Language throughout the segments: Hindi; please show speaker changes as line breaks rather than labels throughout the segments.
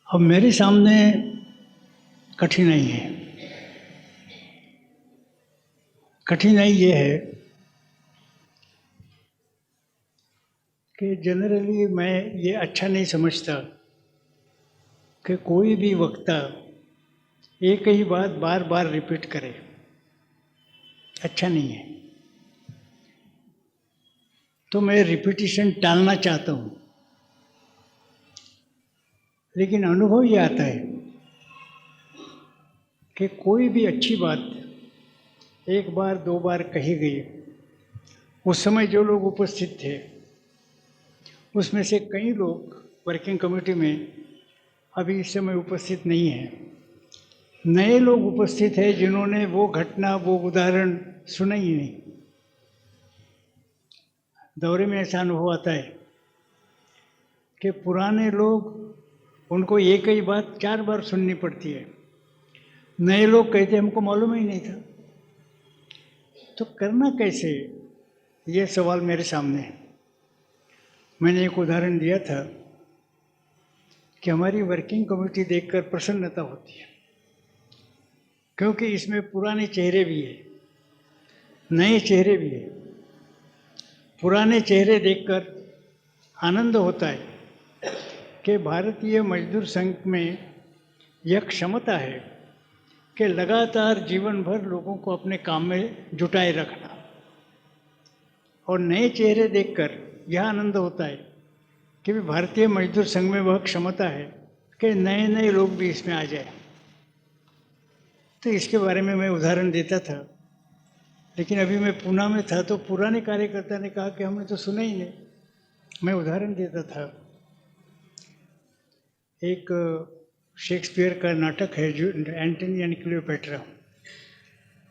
अब मेरे सामने कठिनाई है। कठिनाई ये है कि जनरली मैं ये अच्छा नहीं समझता कि कोई भी वक्ता एक ही बात बार बार रिपीट करे। अच्छा नहीं है। तो मैं रिपीटिशन टालना चाहता हूँ, लेकिन अनुभव ये आता है कि कोई भी अच्छी बात एक बार दो बार कही गई, उस समय जो लोग उपस्थित थे उसमें से कई लोग वर्किंग कमेटी में अभी इस समय उपस्थित नहीं हैं। नए लोग उपस्थित हैं जिन्होंने वो घटना वो उदाहरण सुना ही नहीं। दौरे में ऐसा अनुभव आता है कि पुराने लोग उनको एक ही बात 4 बार सुननी पड़ती है। नए लोग कहते हमको मालूम ही नहीं था। तो करना कैसे, ये सवाल मेरे सामने है। मैंने एक उदाहरण दिया था कि हमारी वर्किंग कमेटी देखकर प्रसन्नता होती है, क्योंकि इसमें पुराने चेहरे भी हैं, नए चेहरे भी हैं। पुराने चेहरे देखकर आनंद होता है कि भारतीय मजदूर संघ में यह क्षमता है कि लगातार जीवन भर लोगों को अपने काम में जुटाए रखना। और नए चेहरे देखकर यह आनंद होता है कि भी भारतीय मजदूर संघ में वह क्षमता है कि नए नए लोग भी इसमें आ जाए। तो इसके बारे में मैं उदाहरण देता था, लेकिन अभी मैं पूना में था तो पुराने कार्यकर्ता ने कहा कि हमने तो सुना ही नहीं। मैं उदाहरण देता था, एक शेक्सपियर का नाटक है जो एंटनी एंड क्लियोपेट्रा।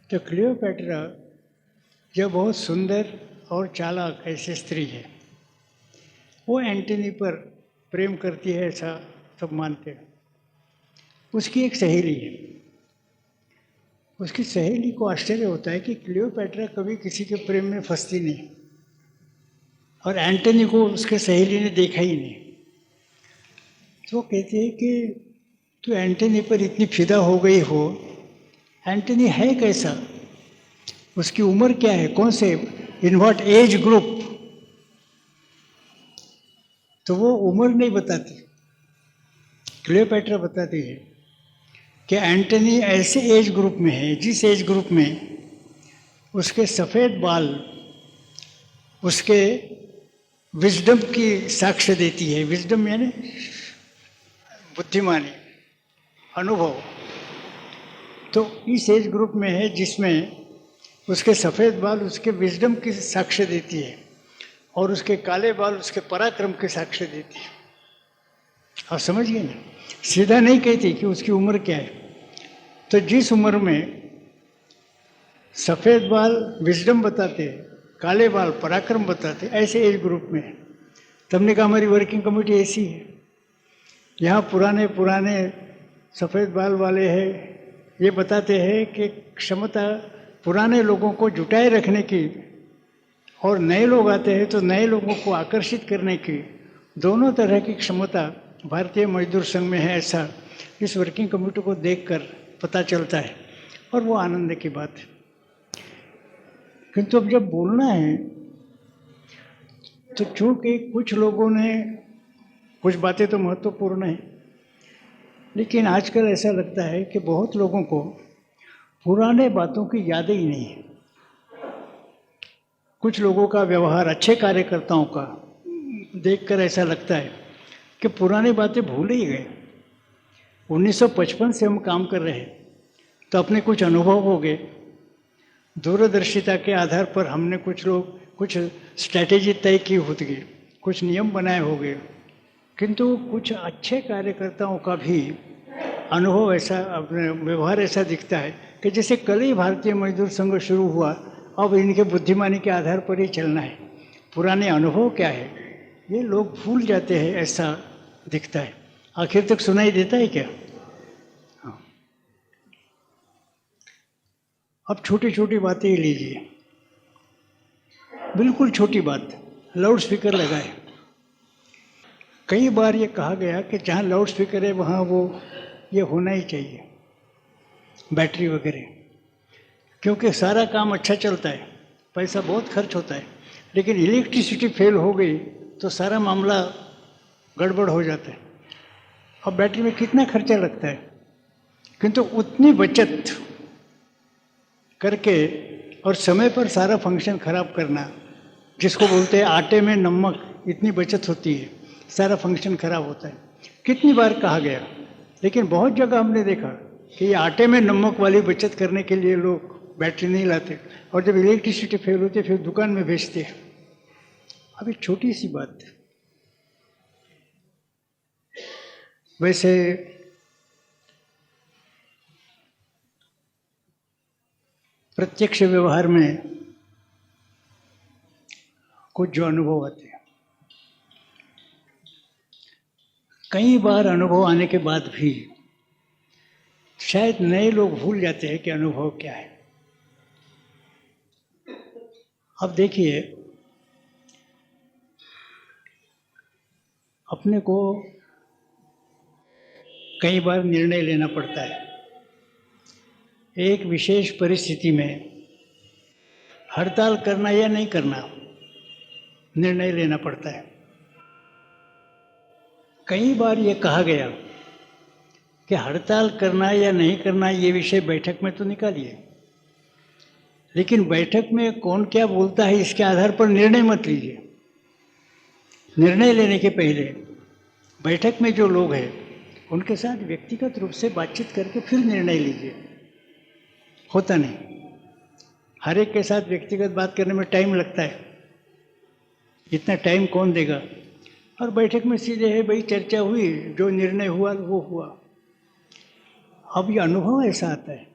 तो क्लियोपेट्रा यह बहुत सुंदर और चालाक ऐसी स्त्री है, वो एंटनी पर प्रेम करती है ऐसा सब मानते हैं। उसकी एक सहेली है। उसकी सहेली को आश्चर्य होता है कि क्लियोपेट्रा कभी किसी के प्रेम में फंसती नहीं, और एंटनी को उसके सहेली ने देखा ही नहीं। तो वो कहते हैं कि तू एंटनी पर इतनी फिदा हो गई हो, एंटनी है कैसा, उसकी उम्र क्या है, कौन से, इन व्हाट एज ग्रुप। तो वो उम्र नहीं बताती, क्लियोपेट्रा बताती है कि एंटनी ऐसे एज ग्रुप में है जिस एज ग्रुप में उसके सफ़ेद बाल उसके विजडम की साक्ष्य देती है। विजडम यानी बुद्धिमानी, अनुभव। तो इस एज ग्रुप में है जिसमें उसके सफ़ेद बाल उसके विजडम की साक्ष्य देती है और उसके काले बाल उसके पराक्रम के साक्ष्य देती है। आप समझिए ना, सीधा नहीं कहती कि उसकी उम्र क्या है। तो जिस उम्र में सफ़ेद बाल विजडम बताते हैं, काले बाल पराक्रम बताते, ऐसे एज ग्रुप में है। तब ने कहा हमारी वर्किंग कमेटी ऐसी है। यहाँ पुराने पुराने सफ़ेद बाल वाले हैं, ये बताते हैं कि क्षमता पुराने लोगों को जुटाए रखने की, और नए लोग आते हैं तो नए लोगों को आकर्षित करने की, दोनों तरह की क्षमता भारतीय मजदूर संघ में है। ऐसा इस वर्किंग कमेटी को देखकर पता चलता है, और वो आनंद की बात है। किंतु अब जब बोलना है तो चूँकि कुछ लोगों ने, कुछ बातें तो महत्वपूर्ण हैं, लेकिन आजकल ऐसा लगता है कि बहुत लोगों को पुराने बातों की यादें ही नहीं है। कुछ लोगों का व्यवहार, अच्छे कार्यकर्ताओं का देखकर ऐसा लगता है कि पुरानी बातें भूल ही गए। 1955 से हम काम कर रहे हैं, तो अपने कुछ अनुभव हो गए, दूरदर्शिता के आधार पर हमने कुछ लोग कुछ स्ट्रैटेजी तय की होती, कुछ नियम बनाए हो गए। किंतु कुछ अच्छे कार्यकर्ताओं का भी अनुभव ऐसा, अपने व्यवहार ऐसा दिखता है कि जैसे कल ही भारतीय मजदूर संघ शुरू हुआ, अब इनके बुद्धिमानी के आधार पर ही चलना है। पुराने अनुभव क्या है ये लोग भूल जाते हैं, ऐसा दिखता है। आखिर तक सुनाई देता है क्या? हाँ। अब छोटी छोटी बातें ही लीजिए, बिल्कुल छोटी बात, लाउड स्पीकर लगाए, कई बार ये कहा गया कि जहाँ लाउड स्पीकर है वहाँ वो ये होना ही चाहिए, बैटरी वगैरह, क्योंकि सारा काम अच्छा चलता है, पैसा बहुत खर्च होता है, लेकिन इलेक्ट्रिसिटी फेल हो गई तो सारा मामला गड़बड़ हो जाता है। अब बैटरी में कितना खर्चा लगता है, किंतु उतनी बचत करके और समय पर सारा फंक्शन खराब करना, जिसको बोलते हैं आटे में नमक, इतनी बचत होती है, सारा फंक्शन खराब होता है। कितनी बार कहा गया, लेकिन बहुत जगह हमने देखा कि ये आटे में नमक वाली बचत करने के लिए लोग बैटरी नहीं लाते, और जब इलेक्ट्रिसिटी फेल होती है फिर दुकान में बेचते हैं। अब एक छोटी सी बात, वैसे प्रत्यक्ष व्यवहार में कुछ जो अनुभव आते हैं, कई बार अनुभव आने के बाद भी शायद नए लोग भूल जाते हैं कि अनुभव क्या है। अब देखिए, अपने को कई बार निर्णय लेना पड़ता है। एक विशेष परिस्थिति में हड़ताल करना या नहीं करना, निर्णय लेना पड़ता है। कई बार ये कहा गया कि हड़ताल करना या नहीं करना ये विषय बैठक में तो निकालिए, लेकिन बैठक में कौन क्या बोलता है इसके आधार पर निर्णय मत लीजिए। निर्णय लेने के पहले बैठक में जो लोग हैं उनके साथ व्यक्तिगत रूप से बातचीत करके फिर निर्णय लीजिए। होता नहीं, हर एक के साथ व्यक्तिगत बात करने में टाइम लगता है, इतना टाइम कौन देगा। और बैठक में सीधे है भाई, चर्चा हुई, जो निर्णय हुआ वो हुआ। अब ये अनुभव ऐसा आता है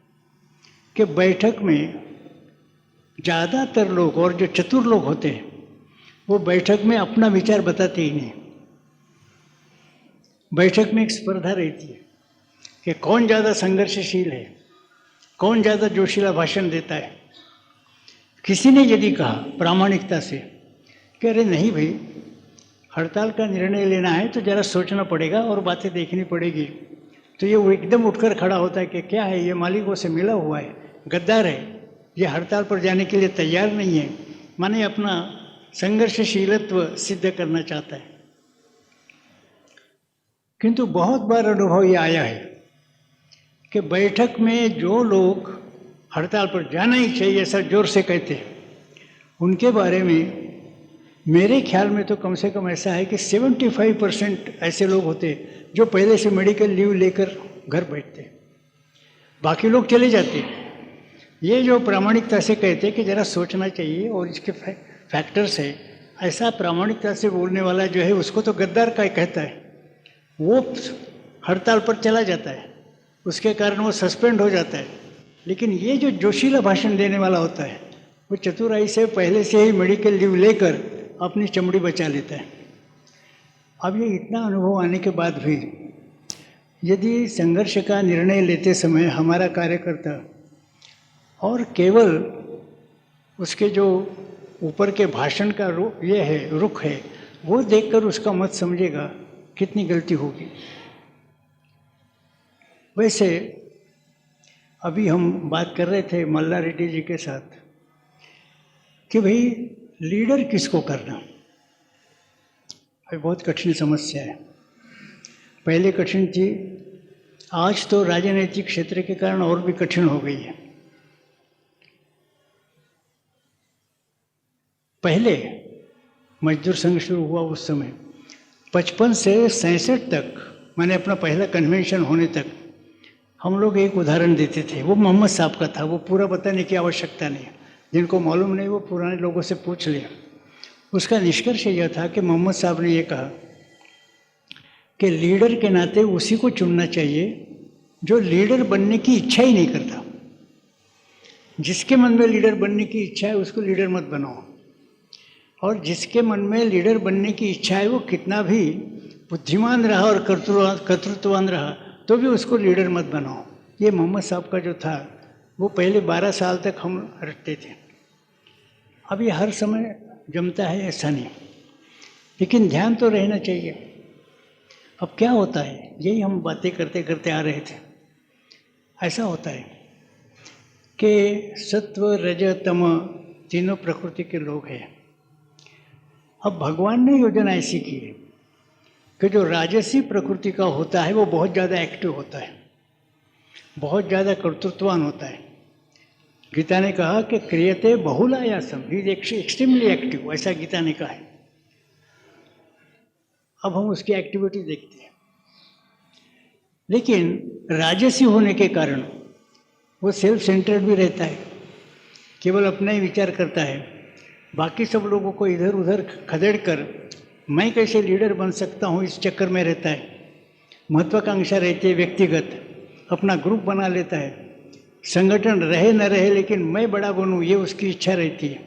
कि बैठक में ज़्यादातर लोग और जो चतुर लोग होते हैं वो बैठक में अपना विचार बताते ही नहीं। बैठक में एक स्पर्धा रहती है कि कौन ज़्यादा संघर्षशील है, कौन ज़्यादा जोशीला भाषण देता है। किसी ने यदि कहा प्रामाणिकता से कि अरे नहीं भाई, हड़ताल का निर्णय लेना है तो ज़रा सोचना पड़ेगा और बातें देखनी पड़ेगी, तो ये वो एकदम उठकर खड़ा होता है कि क्या है, ये मालिकों से मिला हुआ है, गद्दार है, ये हड़ताल पर जाने के लिए तैयार नहीं है, माने अपना संघर्षशीलत्व सिद्ध करना चाहता है। किंतु बहुत बार अनुभव ये आया है कि बैठक में जो लोग हड़ताल पर जाना ही चाहिए ऐसा जोर से कहते हैं, उनके बारे में मेरे ख्याल में तो कम से कम ऐसा है कि 75% ऐसे लोग होते जो पहले से मेडिकल लीव लेकर घर बैठते, बाकी लोग चले जाते। ये जो प्रामाणिकता से कहते कि ज़रा सोचना चाहिए और इसके फैक्टर्स है, ऐसा प्रामाणिकता से बोलने वाला जो है उसको तो गद्दार का कहता है। वो हड़ताल पर चला जाता है, उसके कारण वो सस्पेंड हो जाता है। लेकिन ये जो जोशीला भाषण देने वाला होता है वो चतुराई से पहले से ही मेडिकल लीव लेकर अपनी चमड़ी बचा लेता है। अब ये इतना अनुभव आने के बाद भी यदि संघर्ष का निर्णय लेते समय हमारा कार्यकर्ता और केवल उसके जो ऊपर के भाषण का रुख है वो देखकर उसका मत समझेगा, कितनी गलती होगी। वैसे अभी हम बात कर रहे थे मल्ला रेड्डी जी के साथ कि भाई लीडर किसको करना, भाई बहुत कठिन समस्या है। पहले कठिन थी, आज तो राजनीतिक क्षेत्र के कारण और भी कठिन हो गई है। पहले मजदूर संघ शुरू हुआ उस समय 55 से 67 तक, मैंने अपना पहला कन्वेंशन होने तक हम लोग एक उदाहरण देते थे, वो मोहम्मद साहब का था। वो पूरा बताने की आवश्यकता नहीं, जिनको मालूम नहीं वो पुराने लोगों से पूछ लिया। उसका निष्कर्ष यह था कि मोहम्मद साहब ने ये कहा कि लीडर के नाते उसी को चुनना चाहिए जो लीडर बनने की इच्छा ही नहीं करता। जिसके मन में लीडर बनने की इच्छा है उसको लीडर मत बनाओ, और जिसके मन में लीडर बनने की इच्छा है वो कितना भी बुद्धिमान रहा और कर्तृत्ववान रहा तो भी उसको लीडर मत बनाओ। ये मोहम्मद साहब का जो था वो पहले 12 साल तक हम रटते थे। अब ये हर समय जमता है ऐसा नहीं, लेकिन ध्यान तो रहना चाहिए अब क्या होता है, यही हम बातें करते करते आ रहे थे। ऐसा होता है कि सत्व रज तम तीनों प्रकृति के लोग हैं। अब भगवान ने योजना ऐसी की है कि जो राजसी प्रकृति का होता है वो बहुत ज़्यादा एक्टिव होता है, बहुत ज़्यादा कर्तृत्ववान होता है। गीता ने कहा कि क्रियते बहुलायासम, ही इज एक्सट्रीमली एक्टिव, ऐसा गीता ने कहा है। अब हम उसकी एक्टिविटी देखते हैं। लेकिन राजसी होने के कारण वो सेल्फ सेंटर्ड भी रहता है, केवल अपना ही विचार करता है, बाकी सब लोगों को इधर उधर खदेड़ कर मैं कैसे लीडर बन सकता हूँ इस चक्कर में रहता है। महत्वाकांक्षा रहती है, व्यक्तिगत अपना ग्रुप बना लेता है, संगठन रहे न रहे लेकिन मैं बड़ा बनूं ये उसकी इच्छा रहती है।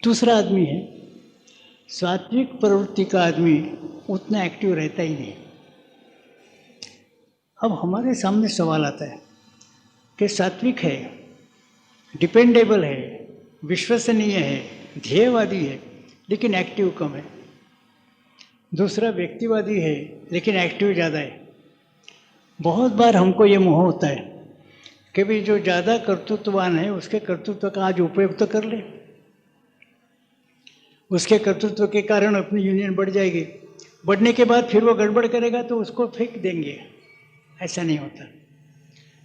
दूसरा आदमी है सात्विक प्रवृत्ति का आदमी, उतना एक्टिव रहता ही नहीं। अब हमारे सामने सवाल आता है कि सात्विक है, डिपेंडेबल है, विश्वसनीय है, ध्येयवादी है, लेकिन एक्टिव कम है। दूसरा व्यक्तिवादी है लेकिन एक्टिव ज़्यादा है। बहुत बार हमको ये मोह होता है कि भाई जो ज़्यादा कर्तृत्ववान है उसके कर्तृत्व का आज उपयोग तो कर ले, उसके कर्तृत्व के कारण अपनी यूनियन बढ़ जाएगी, बढ़ने के बाद फिर वो गड़बड़ करेगा तो उसको फेंक देंगे। ऐसा नहीं होता,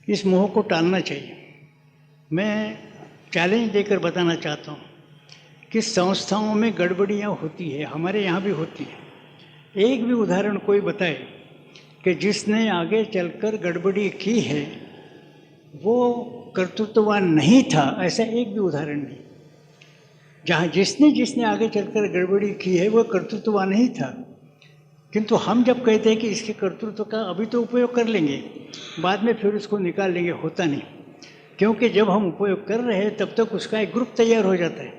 इस मोह को टालना चाहिए। मैं चैलेंज देकर बताना चाहता हूँ कि संस्थाओं में गड़बड़ियाँ होती है, हमारे यहाँ भी होती है। एक भी उदाहरण कोई बताए कि जिसने आगे चलकर गड़बड़ी की है वो कर्तृत्ववान नहीं था, ऐसा एक भी उदाहरण नहीं। जहाँ जिसने आगे चलकर गड़बड़ी की है वो कर्तृत्ववान नहीं था, किंतु हम जब कहते हैं कि इसके कर्तृत्व का अभी तो उपयोग कर लेंगे, बाद में फिर उसको निकाल लेंगे, होता नहीं। क्योंकि जब हम उपयोग कर रहे हैं तब तक उसका एक ग्रुप तैयार हो जाता है,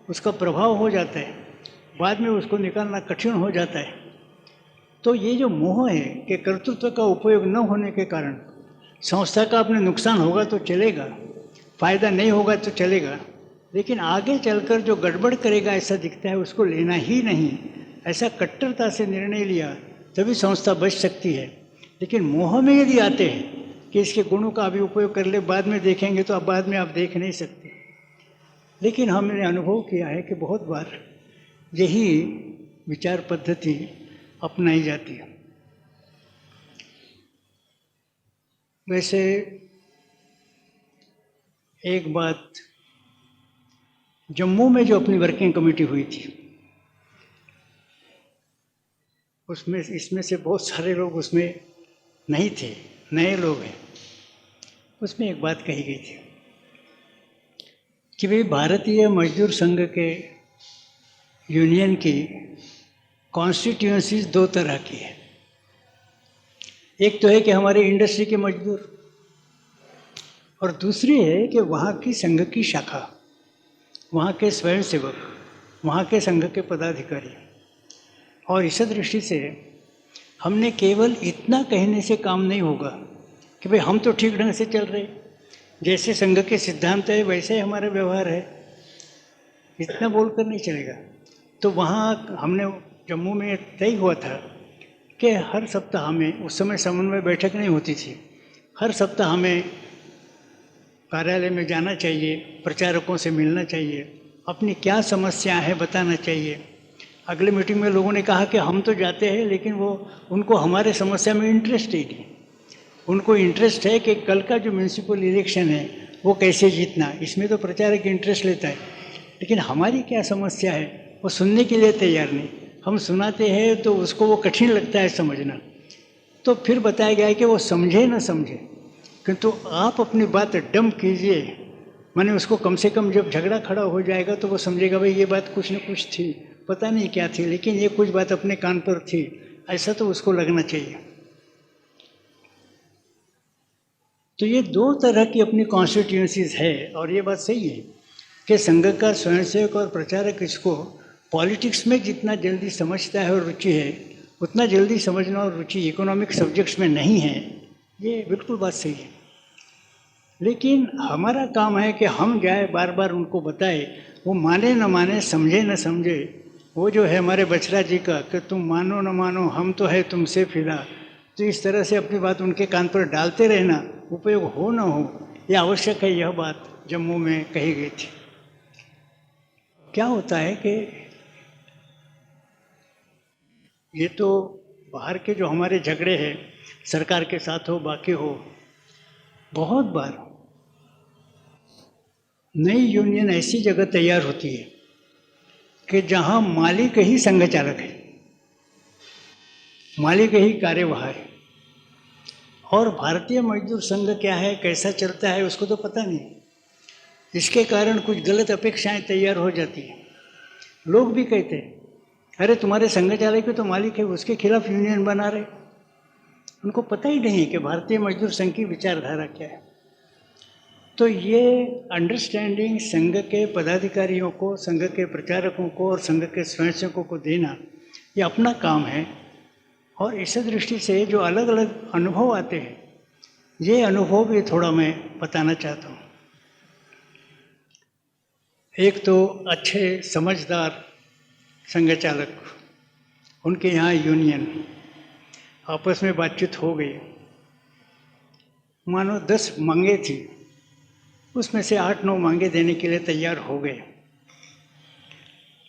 उसका प्रभाव हो जाता है, बाद में उसको निकालना कठिन हो जाता है। तो ये जो मोह है कि कर्तृत्व का उपयोग न होने के कारण संस्था का अपने नुकसान होगा तो चलेगा, फायदा नहीं होगा तो चलेगा, लेकिन आगे चलकर जो गड़बड़ करेगा ऐसा दिखता है उसको लेना ही नहीं, ऐसा कट्टरता से निर्णय लिया तभी संस्था बच सकती है। लेकिन मोह में यदि आते हैं कि इसके गुणों का अभी उपयोग कर ले, बाद में देखेंगे, तो अब बाद में आप देख नहीं सकते। लेकिन हमने अनुभव किया है कि बहुत बार यही विचार पद्धति अपनाई जाती है। वैसे एक बात, जम्मू में जो अपनी वर्किंग कमेटी हुई थी उसमें इसमें से बहुत सारे लोग उसमें नहीं थे, नए लोग हैं। उसमें एक बात कही गई थी कि भाई भारतीय मजदूर संघ के यूनियन की कॉन्स्टिट्यूएंसीज दो तरह की है। एक तो है कि हमारे इंडस्ट्री के मजदूर, और दूसरी है कि वहाँ की संघ की शाखा, वहाँ के स्वयंसेवक, वहाँ के संघ के पदाधिकारी। और इस दृष्टि से हमने केवल इतना कहने से काम नहीं होगा कि भाई हम तो ठीक ढंग से चल रहे, जैसे संघ के सिद्धांत है वैसे ही हमारा व्यवहार है, इतना बोलकर नहीं चलेगा। तो वहाँ हमने जम्मू में तय हुआ था कि हर सप्ताह हमें, उस समय समन्वय बैठक नहीं होती थी, हर सप्ताह हमें कार्यालय में जाना चाहिए, प्रचारकों से मिलना चाहिए, अपनी क्या समस्या है बताना चाहिए। अगले मीटिंग में लोगों ने कहा कि हम तो जाते हैं लेकिन वो उनको हमारे समस्या में इंटरेस्ट ही नहीं। उनको इंटरेस्ट है कि कल का जो म्यूनसिपल इलेक्शन है वो कैसे जीतना, इसमें तो प्रचारक इंटरेस्ट लेता है, लेकिन हमारी क्या समस्या है वो सुनने के लिए तैयार नहीं। हम सुनाते हैं तो उसको वो कठिन लगता है समझना। तो फिर बताया गया है कि वो समझे ना समझे, किंतु आप अपनी बात डम कीजिए, माने उसको कम से कम जब झगड़ा खड़ा हो जाएगा तो वो समझेगा भाई ये बात कुछ न कुछ थी, पता नहीं क्या थी, लेकिन ये कुछ बात अपने कान पर थी, ऐसा तो उसको लगना चाहिए। तो ये दो तरह की अपनी कॉन्स्टिट्यूएंसीज है, और ये बात सही है कि संघ का स्वयंसेवक और प्रचारक इसको पॉलिटिक्स में जितना जल्दी समझता है और रुचि है, उतना जल्दी समझना और रुचि इकोनॉमिक सब्जेक्ट्स में नहीं है। ये बिल्कुल बात सही है। लेकिन हमारा काम है कि हम जाए बार बार उनको बताए, वो माने न माने, समझे न समझे, वो जो है हमारे बछड़ा जी का कि तुम मानो न मानो हम तो है तुमसे फिदा, तो इस तरह से अपनी बात उनके कान पर डालते रहना, उपयोग हो न हो यह आवश्यक है। यह बात जम्मू में कही गई थी। क्या होता है कि ये तो बाहर के जो हमारे झगड़े हैं सरकार के साथ हो बाकी हो, बहुत बार नई यूनियन ऐसी जगह तैयार होती है कि जहां मालिक ही संघ चालक है, मालिक ही कार्यवाह है, और भारतीय मजदूर संघ क्या है कैसा चलता है उसको तो पता नहीं। इसके कारण कुछ गलत अपेक्षाएं तैयार हो जाती हैं। लोग भी कहते हैं अरे तुम्हारे संघ चालक तो मालिक है, उसके खिलाफ यूनियन बना रहे। उनको पता ही नहीं कि भारतीय मजदूर संघ की विचारधारा क्या है। तो ये अंडरस्टैंडिंग संघ के पदाधिकारियों को, संघ के प्रचारकों को और संघ के स्वयंसेवकों को देना ये अपना काम है। और इस दृष्टि से जो अलग अलग अनुभव आते हैं, ये अनुभव भी थोड़ा मैं बताना चाहता हूँ। एक तो अच्छे समझदार संघ चालक, उनके यहाँ यूनियन, आपस में बातचीत हो गई। मानो 10 मांगे थी, उसमें से 8-9 मांगे देने के लिए तैयार हो गए।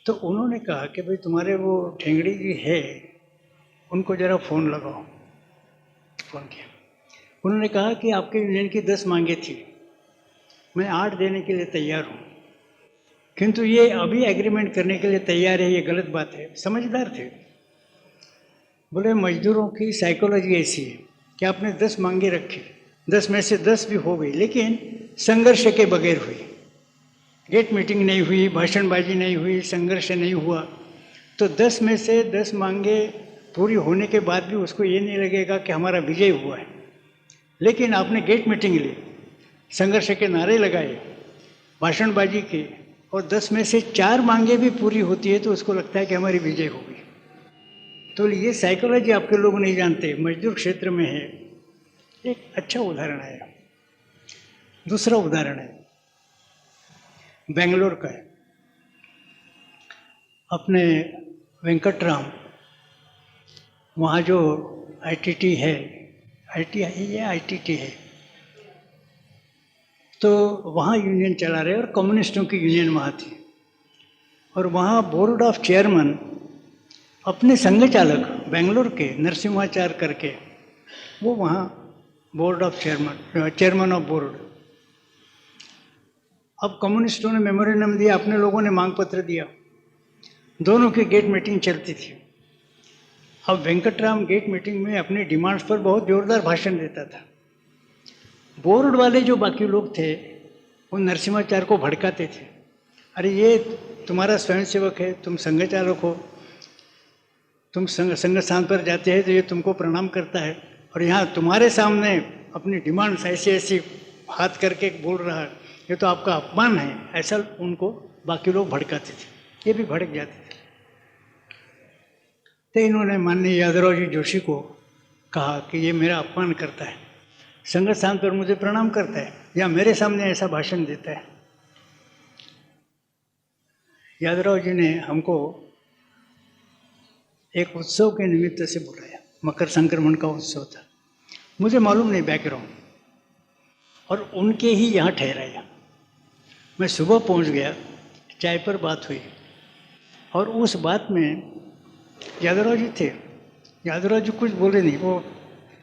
तो उन्होंने कहा कि भाई तुम्हारे वो ठेंगड़ी जी है, उनको ज़रा फ़ोन लगाओ। फ़ोन किया। उन्होंने कहा कि आपके यूनियन की 10 मांगे थी, मैं 8 देने के लिए तैयार हूँ, किंतु ये अभी एग्रीमेंट करने के लिए तैयार है, ये गलत बात है। समझदार थे। बोले मजदूरों की साइकोलॉजी ऐसी है कि आपने 10 मांगे रखी, 10 में से 10 भी हो गई, लेकिन संघर्ष के बगैर हुई। गेट मीटिंग नहीं हुई, भाषणबाजी नहीं हुई, संघर्ष नहीं हुआ, तो 10 में से 10 मांगे पूरी होने के बाद भी उसको ये नहीं लगेगा कि हमारा विजय हुआ है। लेकिन आपने गेट मीटिंग ली, संघर्ष के नारे लगाए, भाषणबाजी की, और 10 में से 4 मांगे भी पूरी होती है तो उसको लगता है कि हमारी विजय हो गई। तो ये साइकोलॉजी आपके लोग नहीं जानते, मजदूर क्षेत्र में है। एक अच्छा उदाहरण है। दूसरा उदाहरण है बेंगलोर का है। अपने वेंकटराम, वहाँ जो आईटीटी है, आईटीआई या आईटीटी है, तो वहाँ यूनियन चला रहे और कम्युनिस्टों की यूनियन वहाँ थी। और वहाँ बोर्ड ऑफ चेयरमैन अपने संघ चालक बेंगलोर के नरसिम्हाचार करके, वो वहाँ board of chairman of board. अब कम्युनिस्टों ने मेमोरेंडम दिया, अपने लोगों ने मांग पत्र दिया, दोनों की गेट मीटिंग चलती थी। अब वेंकटराम गेट मीटिंग में अपने डिमांड्स पर बहुत जोरदार भाषण देता था। बोर्ड वाले जो बाकी लोग थे वो नरसिम्हाचार को भड़काते थे, अरे ये तुम्हारा स्वयंसेवक है, तुम संघ चालक हो, तुम संघ स्थान पर जाते हैं तो ये तुमको प्रणाम करता है, और यहाँ तुम्हारे सामने अपनी डिमांड्स ऐसी ऐसी हाथ करके बोल रहा है, ये तो आपका अपमान है। ऐसा उनको बाकी लोग भड़काते थे, ये भी भड़क जाते थे। तो इन्होंने माननीय यादवराव जी जोशी को कहा कि ये मेरा अपमान करता है, संघ स्थान पर मुझे प्रणाम करता है या मेरे सामने ऐसा भाषण देता है। यादवराव जी ने हमको एक उत्सव के निमित्त से बुलाया, मकर संक्रमण का उत्सव था, मुझे मालूम नहीं बैकग्राउंड, और उनके ही यहाँ ठहराया। मैं सुबह पहुँच गया, चाय पर बात हुई, और उस बात में यादवराव जी थे। यादवराव जी कुछ बोले नहीं, वो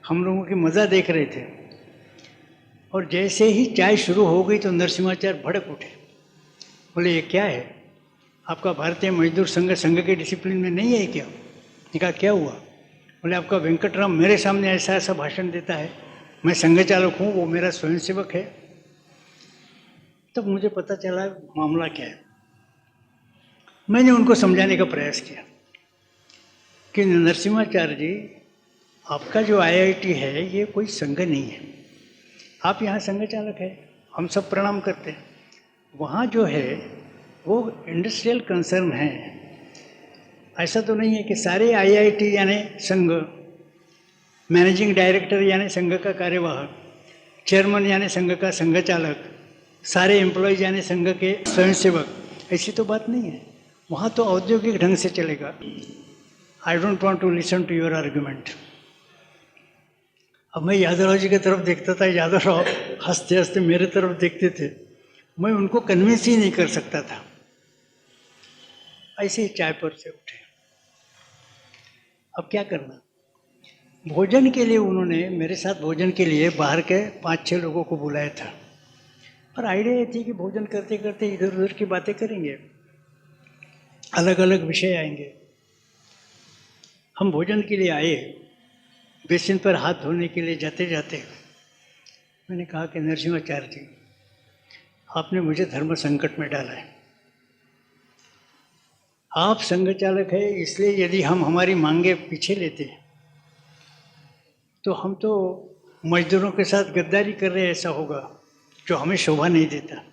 हम लोगों की मज़ा देख रहे थे। और जैसे ही चाय शुरू हो गई तो नरसिम्हाचार्य भड़क उठे, बोले ये क्या है, आपका भारतीय मजदूर संघ के डिसिप्लिन में नहीं है क्या? कहा क्या हुआ? बोले आपका वेंकटराम मेरे सामने ऐसा ऐसा भाषण देता है, मैं संघ चालक हूँ, वो मेरा स्वयंसेवक है। तब मुझे पता चला मामला क्या है। मैंने उनको समझाने का प्रयास किया कि नरसिम्हाचार्य जी, आपका जो आईआईटी है ये कोई संघ नहीं है, आप यहाँ संघ चालक है, हम सब प्रणाम करते हैं। वहाँ जो है वो इंडस्ट्रियल कंसर्न है, ऐसा तो नहीं है कि सारे आईआईटी यानी संघ, मैनेजिंग डायरेक्टर यानी संघ का कार्यवाहक, चेयरमैन यानी संघ का संघ चालक, सारे एम्प्लॉयज यानी संघ के स्वयंसेवक, ऐसी तो बात नहीं है। वहाँ तो औद्योगिक ढंग से चलेगा। I don't want to listen to your argument. अब मैं यादवराव जी की तरफ देखता था, यादवराव हंसते हंसते मेरे तरफ देखते थे, मैं उनको कन्विंस ही नहीं कर सकता था। ऐसे ही चाय पर से उठे। अब क्या करना? भोजन के लिए उन्होंने मेरे साथ भोजन के लिए बाहर के 5-6 लोगों को बुलाया था। और आइडिया ये थी कि भोजन करते करते इधर उधर की बातें करेंगे, अलग अलग विषय आएंगे। हम भोजन के लिए आए, बेसिन पर हाथ धोने के लिए जाते जाते मैंने कहा कि नरसिम्हाचार्य जी, आपने मुझे धर्म संकट में डाला है। आप संघ चालक है, इसलिए यदि हम हमारी मांगे पीछे लेते तो हम तो मजदूरों के साथ गद्दारी कर रहे, ऐसा होगा जो हमें शोभा नहीं देता।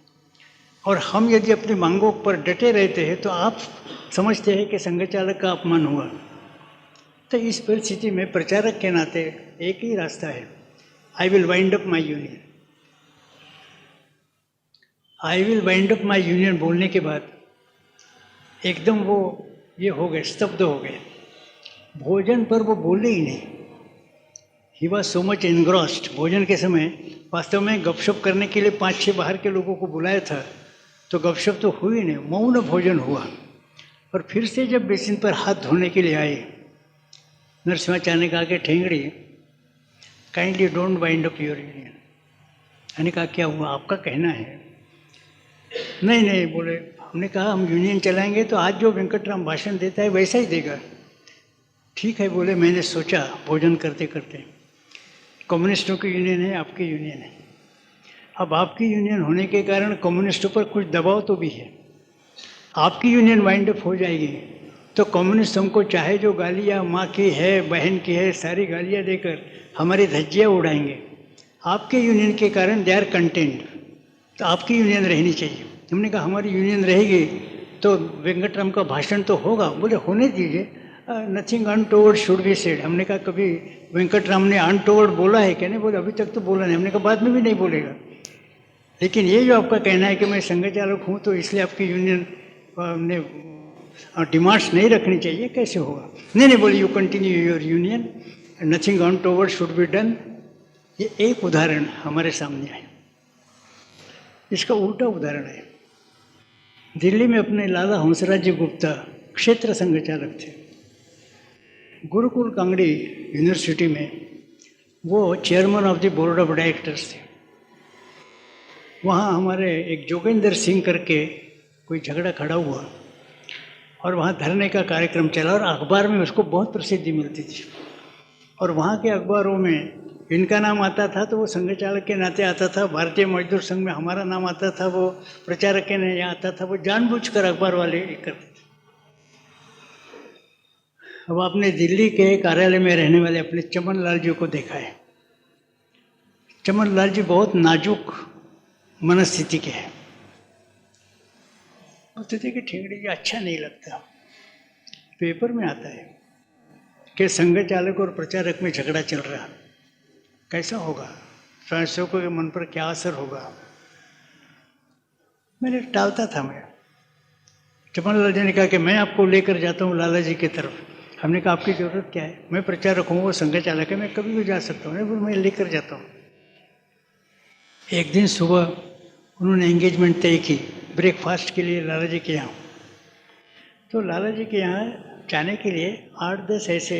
और हम यदि अपनी मांगों पर डटे रहते हैं तो आप समझते हैं कि संघ चालक का अपमान हुआ। तो इस परिस्थिति में प्रचारक के नाते एक ही रास्ता है, I will wind up my union. I will wind up my union बोलने के बाद एकदम वो ये हो गए, स्तब्ध हो गए। भोजन पर वो बोले ही नहीं। He was so much engrossed. भोजन के समय वास्तव में गपशप करने के लिए 5-6 बाहर के लोगों को बुलाया था, तो गपशप तो हुई नहीं, मौन भोजन हुआ। और फिर से जब बेसिन पर हाथ धोने के लिए आए, नरसिम्हाचार्य ने कहा कि Thengadi, kindly don't wind up your union. मैंने कहा क्या हुआ, आपका कहना है? नहीं नहीं बोले। हमने कहा हम यूनियन चलाएंगे तो आज जो वेंकटराम भाषण देता है वैसा ही देगा। ठीक है बोले, मैंने सोचा भोजन करते करते कम्युनिस्टों की यूनियन है, आपकी यूनियन है। अब आपकी यूनियन होने के कारण कम्युनिस्टों पर कुछ दबाव तो भी है। आपकी यूनियन वाइंड अप हो जाएगी तो कम्युनिस्ट हमको चाहे जो गालियाँ माँ की है, बहन की है, सारी गालियाँ देकर हमारी धज्जियाँ उड़ाएंगे। आपके यूनियन के कारण दे आर कंटेंट, तो आपकी यूनियन रहनी चाहिए। हमने कहा हमारी यूनियन रहेगी तो वेंकटराम का भाषण तो होगा। बोले होने दीजिए, nothing untoward should be said. हमने कहा कभी वेंकटराम ने अनटोवर्ड बोला है क्या? नहीं बोले, अभी तक तो बोला नहीं। हमने कहा बाद में भी नहीं बोलेगा। लेकिन ये जो आपका कहना है कि मैं संघ चालक हूँ तो इसलिए आपकी यूनियन ने डिमांड्स नहीं रखनी चाहिए, कैसे होगा? नहीं बोले, you continue your union, nothing untoward should be done. ये एक उदाहरण हमारे सामने है। इसका उल्टा उदाहरण है। दिल्ली में अपने लाला हंसराज जी गुप्ता क्षेत्र संघ चालक थे। गुरुकुल कांगड़ी यूनिवर्सिटी में वो chairman of the board of directors थे। वहाँ हमारे एक जोगेंद्र सिंह करके कोई झगड़ा खड़ा हुआ और वहाँ धरने का कार्यक्रम चला और अखबार में उसको बहुत प्रसिद्धि मिलती थी। और वहाँ के अखबारों में इनका नाम आता था तो वो संघ चालक के नाते आता था। भारतीय मजदूर संघ में हमारा नाम आता था, वो प्रचारक के नाते आता था। वो जानबूझकर अखबार वाले करते थे। अब आपने दिल्ली के कार्यालय में रहने वाले अपने चमन लाल जी को देखा है। चमन लाल जी बहुत नाजुक मनस्थिति के हैं। बोलते थे कि ठेंगड़ी जी अच्छा नहीं लगता, पेपर में आता है कि संघ चालक और प्रचारक में झगड़ा चल रहा, कैसा होगा, स्वयंसेवकों के मन पर क्या असर होगा। मैंने टालता था। मैं चमन लाल जी ने कहा कि मैं आपको लेकर जाता हूँ लाला जी की तरफ। हमने कहा आपकी ज़रूरत क्या है, मैं प्रचारक हूँ, वो संघ चालक है, मैं कभी भी जा सकता हूँ। मैं लेकर जाता हूँ। एक दिन सुबह उन्होंने एंगेजमेंट तय की ब्रेकफास्ट के लिए लाला जी के यहाँ। तो लाला जी के यहाँ जाने के लिए 8-10 ऐसे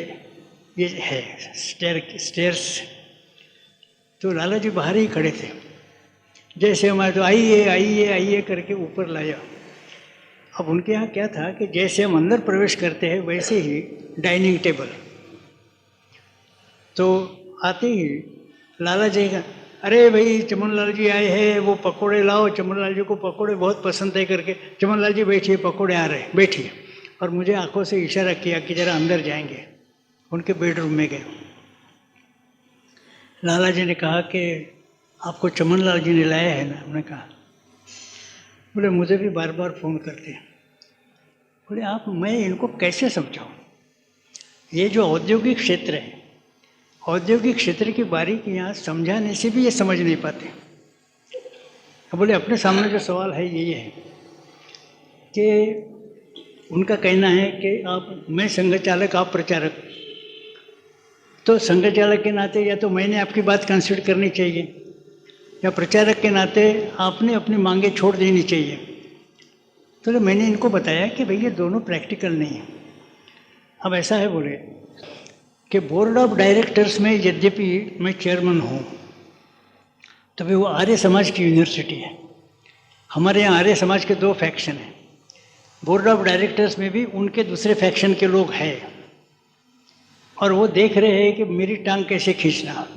ये है स्टेयर्स। तो लाला जी बाहर ही खड़े थे। जैसे हमारे तो आइए आइए आइए करके ऊपर लाया। अब उनके यहाँ क्या था कि जैसे हम अंदर प्रवेश करते हैं वैसे ही डाइनिंग टेबल। तो आते ही लाला जी का, अरे भाई चमन लाल जी आए हैं, वो पकोड़े लाओ। चमन लाल जी को पकोड़े बहुत पसंद है करके, चमन लाल जी बैठिए, पकोड़े आ रहे हैं, बैठिए। और मुझे आंखों से इशारा किया कि जरा अंदर जाएंगे। उनके बेडरूम में गए। लाला जी ने कहा कि आपको चमन लाल जी ने लाया है ना? हमने कहा। बोले मुझे भी बार बार फ़ोन करते हैं। बोले आप, मैं इनको कैसे समझाऊँ? ये जो औद्योगिक क्षेत्र है, औद्योगिक क्षेत्र की बारीकियाँ समझाने से भी ये समझ नहीं पाते। बोले अपने सामने जो सवाल है ये है कि उनका कहना है कि मैं संघ चालक, आप प्रचारक, तो संघ चालक के नाते या तो मैंने आपकी बात कंसिडर करनी चाहिए या प्रचारक के नाते आपने अपनी मांगे छोड़ देनी चाहिए। तो मैंने इनको बताया कि भाई ये दोनों प्रैक्टिकल नहीं है। अब ऐसा है बोले कि बोर्ड ऑफ डायरेक्टर्स में यद्यपि मैं चेयरमैन हूँ, तो भाई वो आर्य समाज की यूनिवर्सिटी है। हमारे यहाँ आर्य समाज के 2 फैक्शन हैं। बोर्ड ऑफ डायरेक्टर्स में भी उनके दूसरे फैक्शन के लोग हैं और वो देख रहे हैं कि मेरी टांग कैसे खींचना।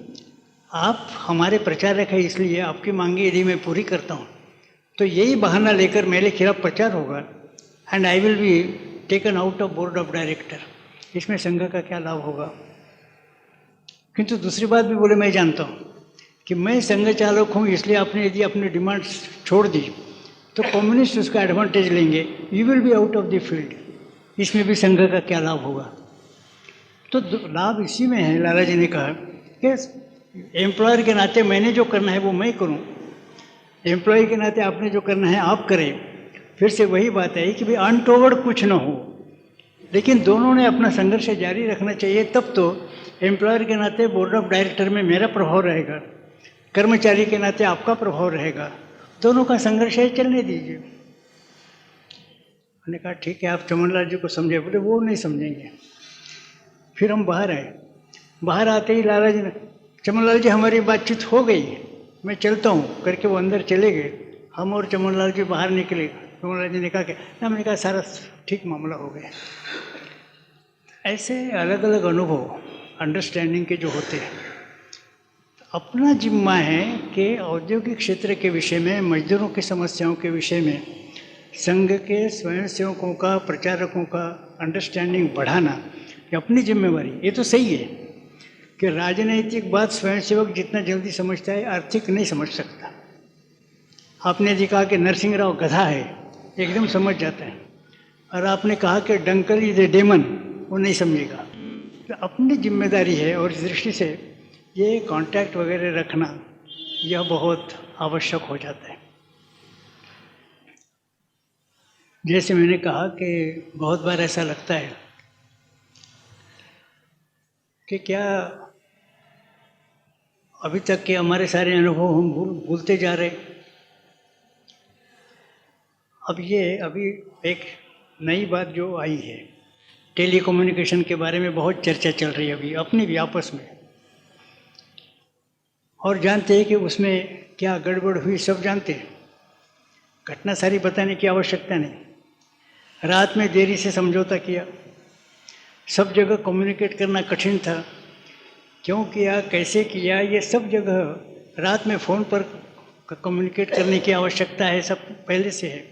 आप हमारे प्रचारक है, इसलिए आपकी मांगे यदि मैं पूरी करता हूँ तो यही बहाना लेकर मेरे खिलाफ प्रचार होगा and I will be taken out of board of director. इसमें संघ का क्या लाभ होगा? किंतु दूसरी बात भी बोले, मैं जानता हूँ कि मैं संघ चालक हूँ, इसलिए आपने यदि अपनी डिमांड्स छोड़ दी तो कम्युनिस्ट उसका एडवांटेज लेंगे, you will be out of the field. इसमें भी संघ का क्या लाभ होगा? तो लाभ इसी में है, लाला जी ने कहा कि एम्प्लॉयर के नाते मैंने जो करना है वो मैं करूं, एम्प्लॉय के नाते आपने जो करना है आप करें। फिर से वही बात है कि भाई अनटोवर्ड कुछ ना हो, लेकिन दोनों ने अपना संघर्ष जारी रखना चाहिए। तब तो एम्प्लॉयर के नाते बोर्ड ऑफ डायरेक्टर में मेरा प्रभाव रहेगा, कर्मचारी के नाते आपका प्रभाव रहेगा, दोनों का संघर्ष है, चलने दीजिए। मैंने कहा ठीक है, आप चमनलाल जी को समझे। बोले वो नहीं समझेंगे। फिर हम बाहर आए। बाहर आते ही लाला जी ने, चमनलाल जी हमारी बातचीत हो गई, मैं चलता हूँ करके वो अंदर चले गए। हम और चमनलाल जी बाहर निकले। चमनलाल जी ने कहा कि ना, मैंने कहा सारा ठीक मामला हो गया। ऐसे अलग अलग अनुभव अंडरस्टैंडिंग के जो होते हैं, अपना जिम्मा है कि औद्योगिक क्षेत्र के विषय में, मजदूरों की समस्याओं के विषय में संघ के स्वयंसेवकों का, प्रचारकों का अंडरस्टैंडिंग बढ़ाना, ये अपनी जिम्मेवारी। ये तो सही है कि राजनैतिक बात स्वयंसेवक जितना जल्दी समझता है, आर्थिक नहीं समझ सकता। आपने यदि कहा कि नरसिंह राव गधा है, एकदम समझ जाता है, और आपने कहा कि डंकल इज ए डेमन, वो नहीं समझेगा। तो अपनी जिम्मेदारी है, और इस दृष्टि से ये कांटेक्ट वगैरह रखना यह बहुत आवश्यक हो जाता है। जैसे मैंने कहा कि बहुत बार ऐसा लगता है कि क्या अभी तक के हमारे सारे अनुभव हम भूलते जा रहे। अभी एक नई बात जो आई है, टेलीकम्युनिकेशन के बारे में बहुत चर्चा चल रही है अभी अपनी भी आपस में, और जानते हैं कि उसमें क्या गड़बड़ हुई, सब जानते हैं। घटना सारी बताने की आवश्यकता नहीं। रात में देरी से समझौता किया, सब जगह कम्युनिकेट करना कठिन था, क्यों किया, कैसे किया, ये सब जगह रात में फ़ोन पर कम्युनिकेट करने की आवश्यकता है, सब पहले से है।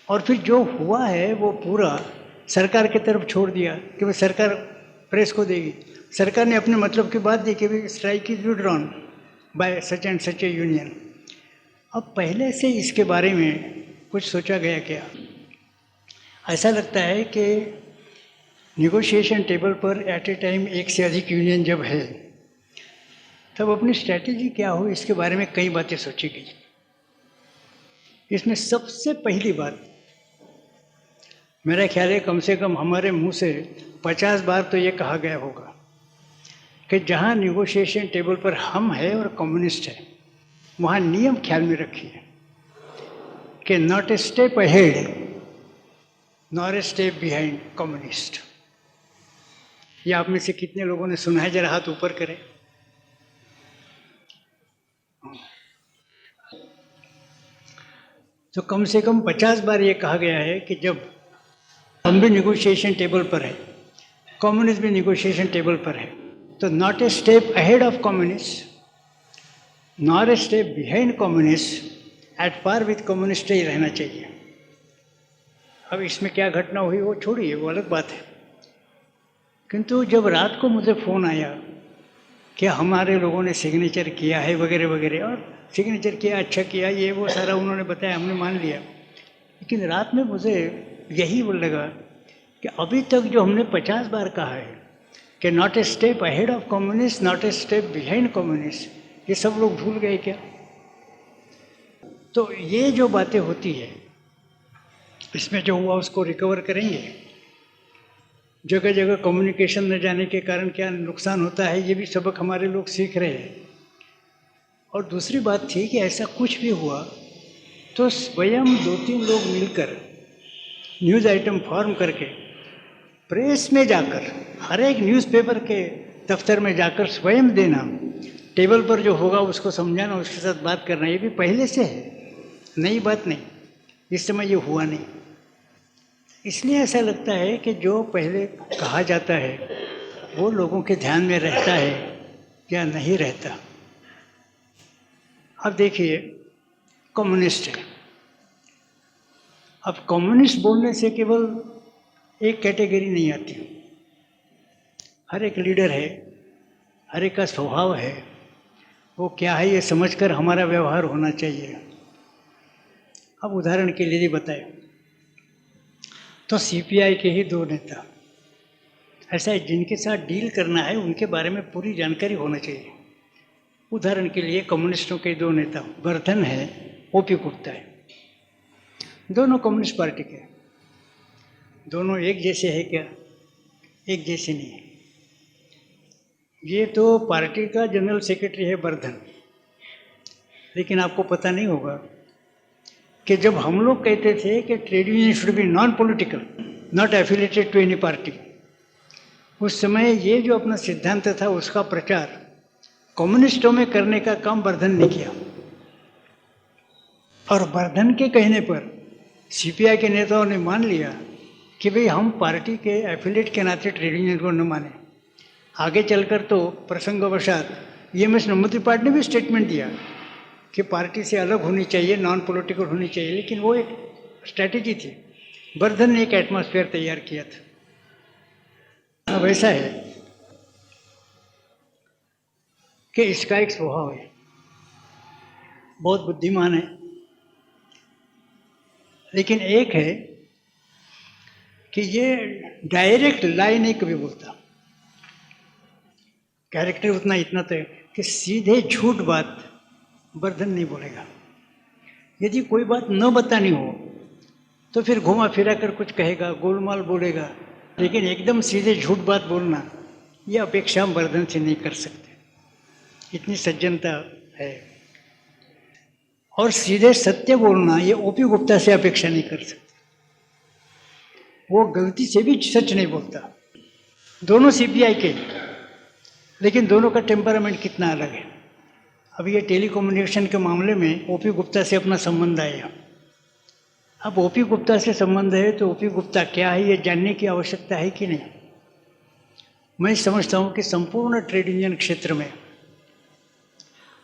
और फिर जो हुआ है वो पूरा सरकार की तरफ छोड़ दिया कि भाई सरकार प्रेस को देगी। सरकार ने अपने मतलब की बात दी कि भाई strike is withdrawn bye such and such A union. अब पहले से इसके बारे में कुछ सोचा गया क्या? ऐसा लगता है कि निगोशिएशन टेबल पर एट ए टाइम एक से अधिक यूनियन जब है, तब अपनी स्ट्रैटेजी क्या हो, इसके बारे में कई बातें सोची गई। इसमें सबसे पहली बात, मेरा ख्याल है कम से कम हमारे मुंह से 50 बार तो ये कहा गया होगा कि जहाँ निगोशिएशन टेबल पर हम हैं और कम्युनिस्ट है, वहाँ नियम ख्याल में रखिए कि not a step ahead not a step behind communist. ये आप में से कितने लोगों ने सुना है? जरा हाथ ऊपर करें। तो कम से कम 50 बार ये कहा गया है कि जब हम भी निगोशिएशन टेबल पर है, कम्युनिस्ट भी निगोशिएशन टेबल पर है, तो not a step ahead of communist not a step behind communist, at par with communist ही रहना चाहिए। अब इसमें क्या घटना हुई वो छोड़िए, वो अलग बात है। किंतु जब रात को मुझे फ़ोन आया कि हमारे लोगों ने सिग्नेचर किया है वगैरह वगैरह, और सिग्नेचर किया, अच्छा किया, ये वो सारा उन्होंने बताया, हमने मान लिया। लेकिन रात में मुझे यही लगा कि अभी तक जो हमने 50 बार कहा है कि not a step ahead of communist not a step behind communist, ये सब लोग भूल गए क्या? तो ये जो बातें होती है, इसमें जो हुआ उसको रिकवर करेंगे। जगह जगह कम्युनिकेशन न जाने के कारण क्या नुकसान होता है, ये भी सबक हमारे लोग सीख रहे हैं। और दूसरी बात थी कि ऐसा कुछ भी हुआ तो स्वयं 2-3 लोग मिलकर न्यूज़ आइटम फॉर्म करके प्रेस में जाकर, हर एक न्यूज़पेपर के दफ्तर में जाकर स्वयं देना, टेबल पर जो होगा उसको समझाना, उसके साथ बात करना, ये भी पहले से है, नई बात नहीं। इस समय ये हुआ नहीं। इसलिए ऐसा लगता है कि जो पहले कहा जाता है वो लोगों के ध्यान में रहता है या नहीं रहता। अब देखिए, कम्युनिस्ट है। अब कम्युनिस्ट बोलने से केवल एक कैटेगरी नहीं आती, हर एक लीडर है, हर एक का स्वभाव है, वो क्या है ये समझकर हमारा व्यवहार होना चाहिए। अब उदाहरण के लिए बताएं तो सीपीआई के ही 2 नेता ऐसा है जिनके साथ डील करना है, उनके बारे में पूरी जानकारी होना चाहिए। उदाहरण के लिए कम्युनिस्टों के 2 नेता वर्धन है, ओपी गुप्ता है, दोनों कम्युनिस्ट पार्टी के। दोनों एक जैसे है क्या? एक जैसे नहीं है। ये तो पार्टी का जनरल सेक्रेटरी है वर्धन, लेकिन आपको पता नहीं होगा कि जब हम लोग कहते थे कि trade union should be non political, not affiliated to any party, उस समय ये जो अपना सिद्धांत था उसका प्रचार कम्युनिस्टों में करने का काम वर्धन ने किया। और वर्धन के कहने पर सीपीआई के नेताओं ने मान लिया कि भाई हम पार्टी के एफिलेट के नाते ट्रेड यूनियन को न माने। आगे चलकर तो प्रसंगवशात ईएमएस नंबूदिरी ने भी स्टेटमेंट दिया कि पार्टी से अलग होनी चाहिए, नॉन पॉलिटिकल होनी चाहिए, लेकिन वो एक स्ट्रैटेजी थी। वर्धन ने एक एटमॉस्फेयर तैयार किया था। अब ऐसा है कि इसका एक स्वभाव है, बहुत बुद्धिमान है, लेकिन एक है कि ये डायरेक्ट लाई नहीं कभी बोलता। कैरेक्टर उतना इतना तो है कि सीधे झूठ बात वर्धन नहीं बोलेगा। यदि कोई बात न बतानी हो तो फिर घुमा फिरा कर कुछ कहेगा, गोलमाल बोलेगा, लेकिन एकदम सीधे झूठ बात बोलना ये अपेक्षा हम वर्धन से नहीं कर सकते, इतनी सज्जनता है। और सीधे सत्य बोलना ये ओपी गुप्ता से अपेक्षा नहीं कर सकते, वो गलती से भी सच नहीं बोलता। दोनों सीपीआई के, लेकिन दोनों का टेम्परामेंट कितना अलग है। अब ये टेलीकम्युनिकेशन के मामले में ओपी गुप्ता से अपना संबंध आया। अब ओपी गुप्ता से संबंध है तो ओपी गुप्ता क्या है ये जानने की आवश्यकता है कि नहीं। मैं समझता हूँ कि संपूर्ण ट्रेड यूनियन क्षेत्र में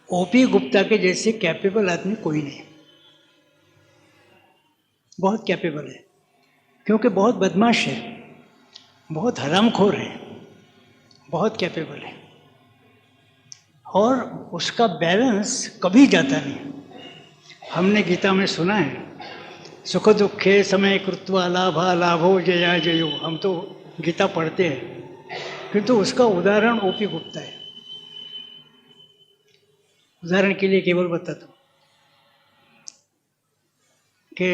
ओपी गुप्ता के जैसे कैपेबल आदमी कोई नहीं। बहुत कैपेबल है, क्योंकि बहुत बदमाश है, बहुत हरामखोर है, बहुत कैपेबल है, और उसका बैलेंस कभी जाता नहीं। हमने गीता में सुना है, सुख दुखे समय कृत्वा लाभा लाभो जया जयो। हम तो गीता पढ़ते हैं, किंतु उसका उदाहरण ओपी गुप्ता है। उदाहरण के लिए केवल बताता हूँ कि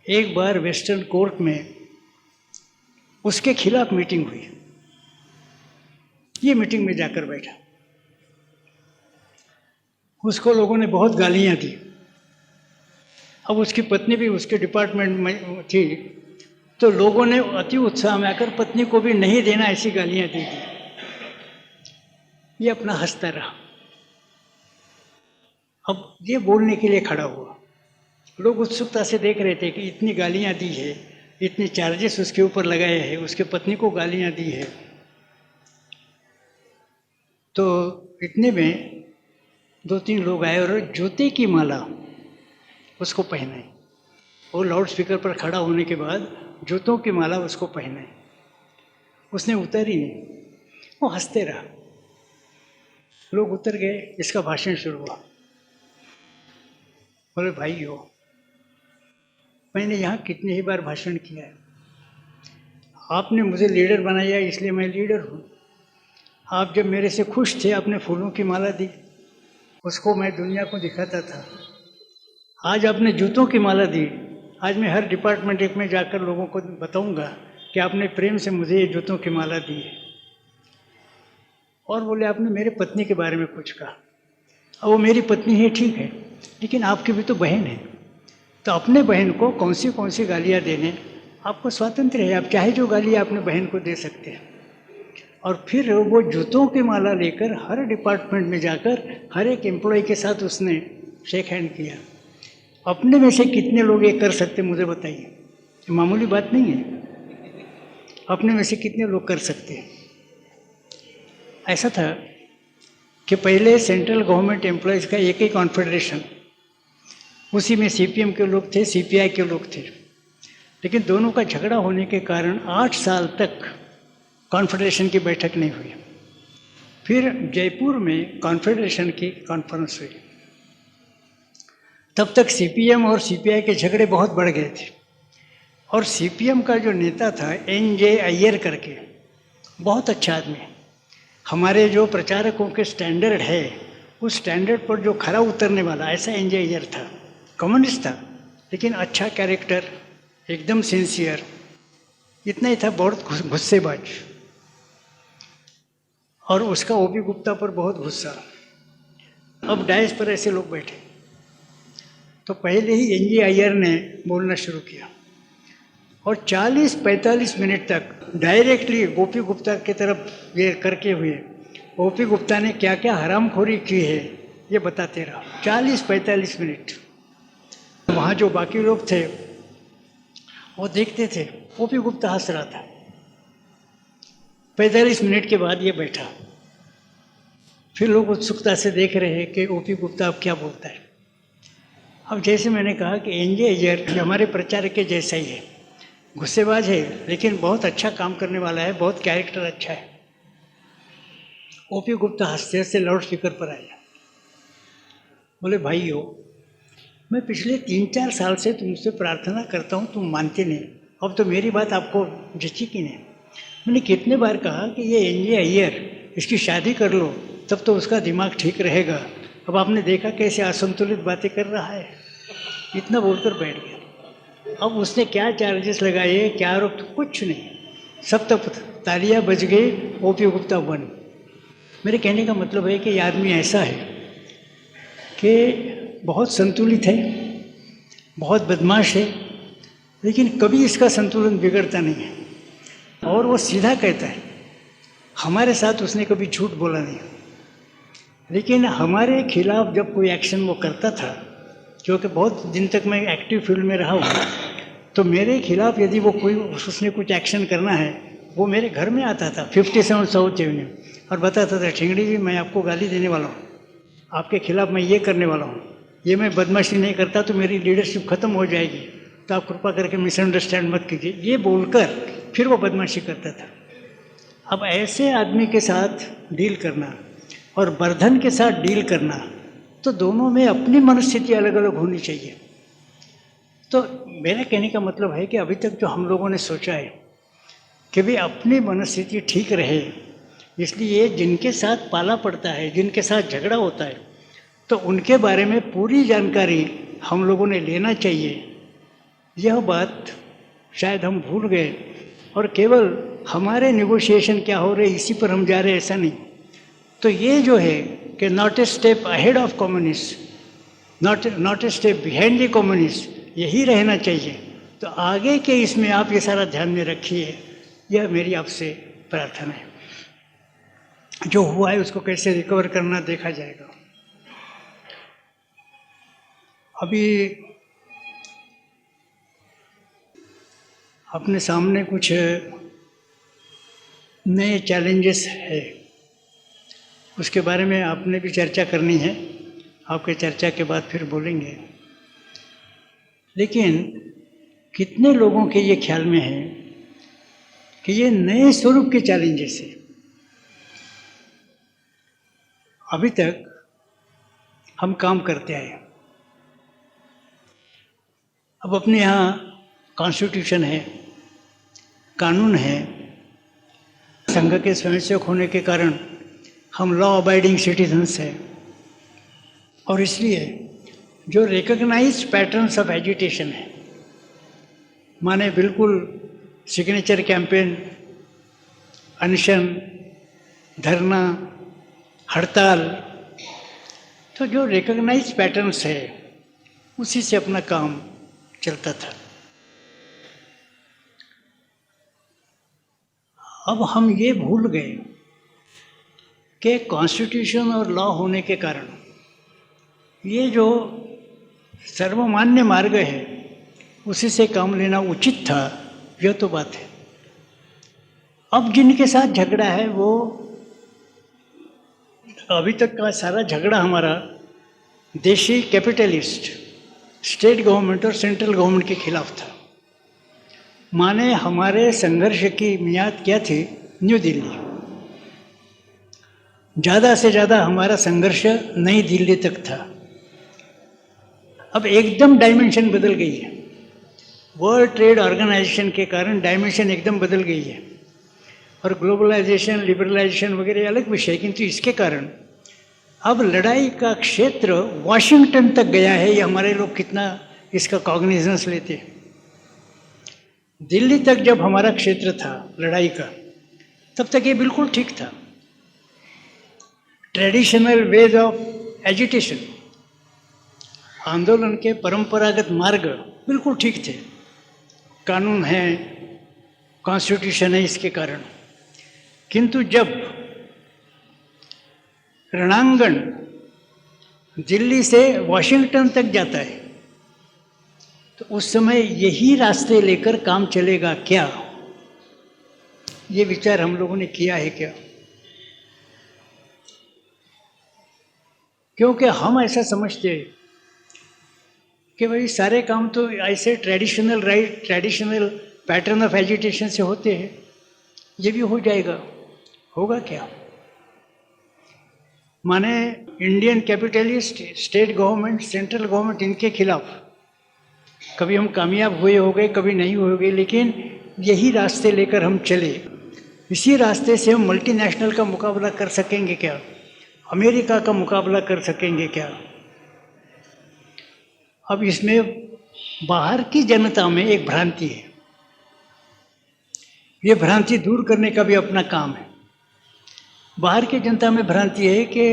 एक बार वेस्टर्न कोर्ट में उसके खिलाफ मीटिंग हुई। ये मीटिंग में जाकर बैठा, उसको लोगों ने बहुत गालियाँ दी। अब उसकी पत्नी भी उसके डिपार्टमेंट में थी, तो लोगों ने अति उत्साह में आकर पत्नी को भी नहीं देना ऐसी गालियाँ दी थी। ये अपना हंसता रहा। अब ये बोलने के लिए खड़ा हुआ, लोग उत्सुकता से देख रहे थे कि इतनी गालियाँ दी है, इतने चार्जेस उसके ऊपर लगाए हैं, उसके पत्नी को गालियाँ दी है। तो इतने में 2-3 लोग आए और जूते की माला उसको पहनाई। वो लाउड स्पीकर पर खड़ा होने के बाद जूतों की माला उसको पहनाई। उसने उतारी नहीं, वो हंसते रहा। लोग उतर गए, इसका भाषण शुरू हुआ। बोले, भाई हो, मैंने यहाँ कितनी ही बार भाषण किया है, आपने मुझे लीडर बनाया इसलिए मैं लीडर हूँ। आप जब मेरे से खुश थे, आपने फूलों की माला दी, उसको मैं दुनिया को दिखाता था। आज आपने जूतों की माला दी, आज मैं हर डिपार्टमेंट एक में जाकर लोगों को बताऊंगा कि आपने प्रेम से मुझे ये जूतों की माला दी है। और बोले आपने मेरे पत्नी के बारे में कुछ कहा। अब वो मेरी पत्नी है, ठीक है, लेकिन आपकी भी तो बहन है, तो अपने बहन को कौन सी गालियाँ देने आपको स्वातंत्र्य है, आप चाहे जो गालियाँ अपने बहन को दे सकते हैं। और फिर वो जूतों की माला लेकर हर डिपार्टमेंट में जाकर हर एक एम्प्लॉय के साथ उसने शेक हैंड किया। अपने में से कितने लोग ये कर सकते मुझे बताइए, मामूली बात नहीं है। अपने में से कितने लोग कर सकते हैं? ऐसा था कि पहले सेंट्रल गवर्नमेंट एम्प्लॉयज़ का एक ही कॉन्फेडरेशन, उसी में सीपीएम के लोग थे, सीपीआई के लोग थे, लेकिन दोनों का झगड़ा होने के कारण 8 साल तक कॉन्फेडरेशन की बैठक नहीं हुई। फिर जयपुर में कॉन्फेडरेशन की कॉन्फ्रेंस हुई। तब तक सीपीएम और सीपीआई के झगड़े बहुत बढ़ गए थे। और सीपीएम का जो नेता था एन.जे. अय्यर करके, बहुत अच्छा आदमी, हमारे जो प्रचारकों के स्टैंडर्ड है उस स्टैंडर्ड पर जो खरा उतरने वाला, ऐसा एन.जे. अय्यर था। कम्युनिस्ट था लेकिन अच्छा कैरेक्टर, एकदम सिंसियर, इतना ही था, बहुत गुस्सेबाज। और उसका ओपी गुप्ता पर बहुत गुस्सा। अब डायस पर ऐसे लोग बैठे तो पहले ही एन.जे. अय्यर ने बोलना शुरू किया और 40-45 मिनट तक डायरेक्टली ओपी गुप्ता की तरफ ये करके हुए ओपी गुप्ता ने क्या क्या हरामखोरी की है ये बताते रहा 40-45 मिनट। वहाँ जो बाकी लोग थे वो देखते थे, ओपी गुप्ता हंस रहा था। 45 मिनट के बाद ये बैठा, फिर लोग उत्सुकता से देख रहे हैं कि ओपी गुप्ता अब क्या बोलता है। अब जैसे मैंने कहा कि एन.जे. अय्यर हमारे प्रचारक के जैसा ही है, गुस्सेबाज है लेकिन बहुत अच्छा काम करने वाला है, बहुत कैरेक्टर अच्छा है। ओपी गुप्ता हंसते हंसते लाउड स्पीकर पर आया, बोले भाइयों, मैं पिछले 3-4 साल से तुमसे प्रार्थना करता हूँ, तुम मानते नहीं, अब तो मेरी बात आपको जची कि नहीं। मैंने कितने बार कहा कि ये एन.जे. अय्यर, इसकी शादी कर लो तब तो उसका दिमाग ठीक रहेगा। अब आपने देखा कैसे असंतुलित बातें कर रहा है। इतना बोलकर बैठ गया। अब उसने क्या चार्जेस लगाए, क्या आरोप, कुछ नहीं, सब तक तालियां बज गई, ओपी गुप्ता बन। मेरे कहने का मतलब है कि ये आदमी ऐसा है कि बहुत संतुलित है, बहुत बदमाश है, लेकिन कभी इसका संतुलन बिगड़ता नहीं है और वो सीधा कहता है। हमारे साथ उसने कभी झूठ बोला नहीं, लेकिन हमारे खिलाफ जब कोई एक्शन वो करता था, क्योंकि बहुत दिन तक मैं एक्टिव फील्ड में रहा हूँ, तो मेरे खिलाफ यदि वो कोई उसने कुछ एक्शन करना है, वो मेरे घर में आता था 57 साउथ एवेन्यू और बताता था, ठिंगड़ी जी मैं आपको गाली देने वाला हूँ, आपके खिलाफ मैं ये करने वाला हूँ, ये मैं बदमाशी नहीं करता तो मेरी लीडरशिप ख़त्म हो जाएगी, तो आप कृपा करके मिसअंडरस्टैंड मत कीजिए। ये बोलकर फिर वो बदमाशी करता था। अब ऐसे आदमी के साथ डील करना और वर्धन के साथ डील करना, तो दोनों में अपनी मनस्थिति अलग अलग होनी चाहिए। तो मेरे कहने का मतलब है कि अभी तक जो हम लोगों ने सोचा है कि भाई अपनी मनस्थिति ठीक रहे, इसलिए जिनके साथ पाला पड़ता है, जिनके साथ झगड़ा होता है, तो उनके बारे में पूरी जानकारी हम लोगों ने लेना चाहिए। यह बात शायद हम भूल गए और केवल हमारे नेगोशिएशन क्या हो रहे इसी पर हम जा रहे, ऐसा नहीं। तो ये जो है कि not a step ahead of communist, not a step behind the communist, यही रहना चाहिए। तो आगे के इसमें आप ये सारा ध्यान में रखिए, यह मेरी आपसे प्रार्थना है। जो हुआ है उसको कैसे रिकवर करना देखा जाएगा। अभी अपने सामने कुछ नए चैलेंजेस है, उसके बारे में आपने भी चर्चा करनी है, आपके चर्चा के बाद फिर बोलेंगे। लेकिन कितने लोगों के ये ख्याल में है कि ये नए स्वरूप के चैलेंजेस है। अभी तक हम काम करते आए, अब अपने यहाँ कॉन्स्टिट्यूशन है, कानून है, संघ के स्वयंसेवक होने के कारण हम लॉ अबाइडिंग सिटीजन्स हैं, और इसलिए जो रिकॉग्नाइज्ड पैटर्न्स ऑफ एजुटेशन है माने बिल्कुल सिग्नेचर कैंपेन, अनशन, धरना, हड़ताल, तो जो रिकॉग्नाइज पैटर्न्स है उसी से अपना काम चलता था। अब हम ये भूल गए कि कॉन्स्टिट्यूशन और लॉ होने के कारण ये जो सर्वमान्य मार्ग है उसी से काम लेना उचित था, यह तो बात है। अब जिनके साथ झगड़ा है वो, अभी तक का सारा झगड़ा हमारा देशी कैपिटलिस्ट, स्टेट गवर्नमेंट और सेंट्रल गवर्नमेंट के खिलाफ था। माने हमारे संघर्ष की मियाद क्या थी? न्यू दिल्ली। ज़्यादा से ज़्यादा हमारा संघर्ष नई दिल्ली तक था। अब एकदम डायमेंशन बदल गई है। वर्ल्ड ट्रेड ऑर्गेनाइजेशन के कारण डायमेंशन एकदम बदल गई है, और ग्लोबलाइजेशन, लिबरलाइजेशन वगैरह अलग विषय, किंतु इसके कारण अब लड़ाई का क्षेत्र वॉशिंगटन तक गया है। ये हमारे लोग कितना इसका कॉग्निजेंस लेते हैं। दिल्ली तक जब हमारा क्षेत्र था लड़ाई का, तब तक ये बिल्कुल ठीक था। ट्रेडिशनल वेज ऑफ एजिटेशन, आंदोलन के परंपरागत मार्ग बिल्कुल ठीक थे। कानून है, कॉन्स्टिट्यूशन है इसके कारण। किंतु जब रणांगण दिल्ली से वॉशिंगटन तक जाता है तो उस समय यही रास्ते लेकर काम चलेगा क्या? ये विचार हम लोगों ने किया है क्या? क्योंकि हम ऐसा समझते हैं कि भाई सारे काम तो ऐसे traditional right, traditional pattern of agitation से होते हैं, ये भी हो जाएगा। होगा क्या? माने Indian capitalist, state government, central government, इनके खिलाफ कभी हम कामयाब हुए हो गए, कभी नहीं हुए हो गए, लेकिन यही रास्ते लेकर हम चले। इसी रास्ते से हम मल्टीनेशनल का मुकाबला कर सकेंगे क्या? अमेरिका का मुकाबला कर सकेंगे क्या? अब इसमें बाहर की जनता में एक भ्रांति है। ये भ्रांति दूर करने का भी अपना काम है। बाहर की जनता में भ्रांति है कि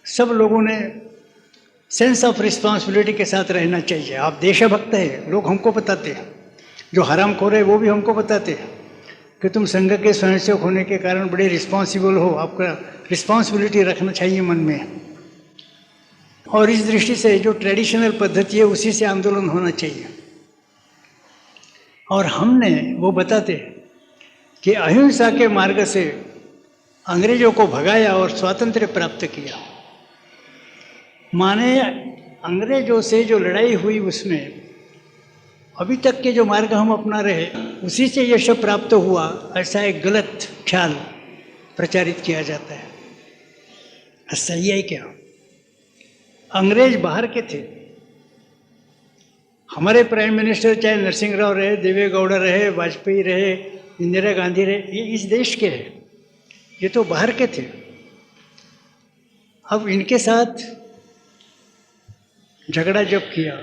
सब लोगों ने सेंस ऑफ रिस्पॉन्सिबिलिटी के साथ रहना चाहिए। आप देशभक्त हैं, लोग हमको बताते हैं। जो हरामखोर है वो भी हमको बताते हैं कि तुम संघ के स्वयंसेवक होने के कारण बड़े रिस्पॉन्सिबल हो, आपका रिस्पॉन्सिबिलिटी रखना चाहिए मन में। और इस दृष्टि से जो ट्रेडिशनल पद्धति है उसी से आंदोलन होना चाहिए। और हमने वो बताते कि अहिंसा के मार्ग से अंग्रेजों को भगाया और स्वातंत्र्य प्राप्त किया। माने अंग्रेजों से जो लड़ाई हुई उसमें अभी तक के जो मार्ग हम अपना रहे उसी से यश प्राप्त हुआ, ऐसा एक गलत ख्याल प्रचारित किया जाता है। ऐसा ही है क्या? अंग्रेज बाहर के थे। हमारे प्राइम मिनिस्टर चाहे नरसिंह राव रहे, देवेगौड़ा रहे, वाजपेयी रहे, इंदिरा गांधी रहे, ये इस देश के हैं, ये तो बाहर के थे। अब इनके साथ झगड़ा जब किया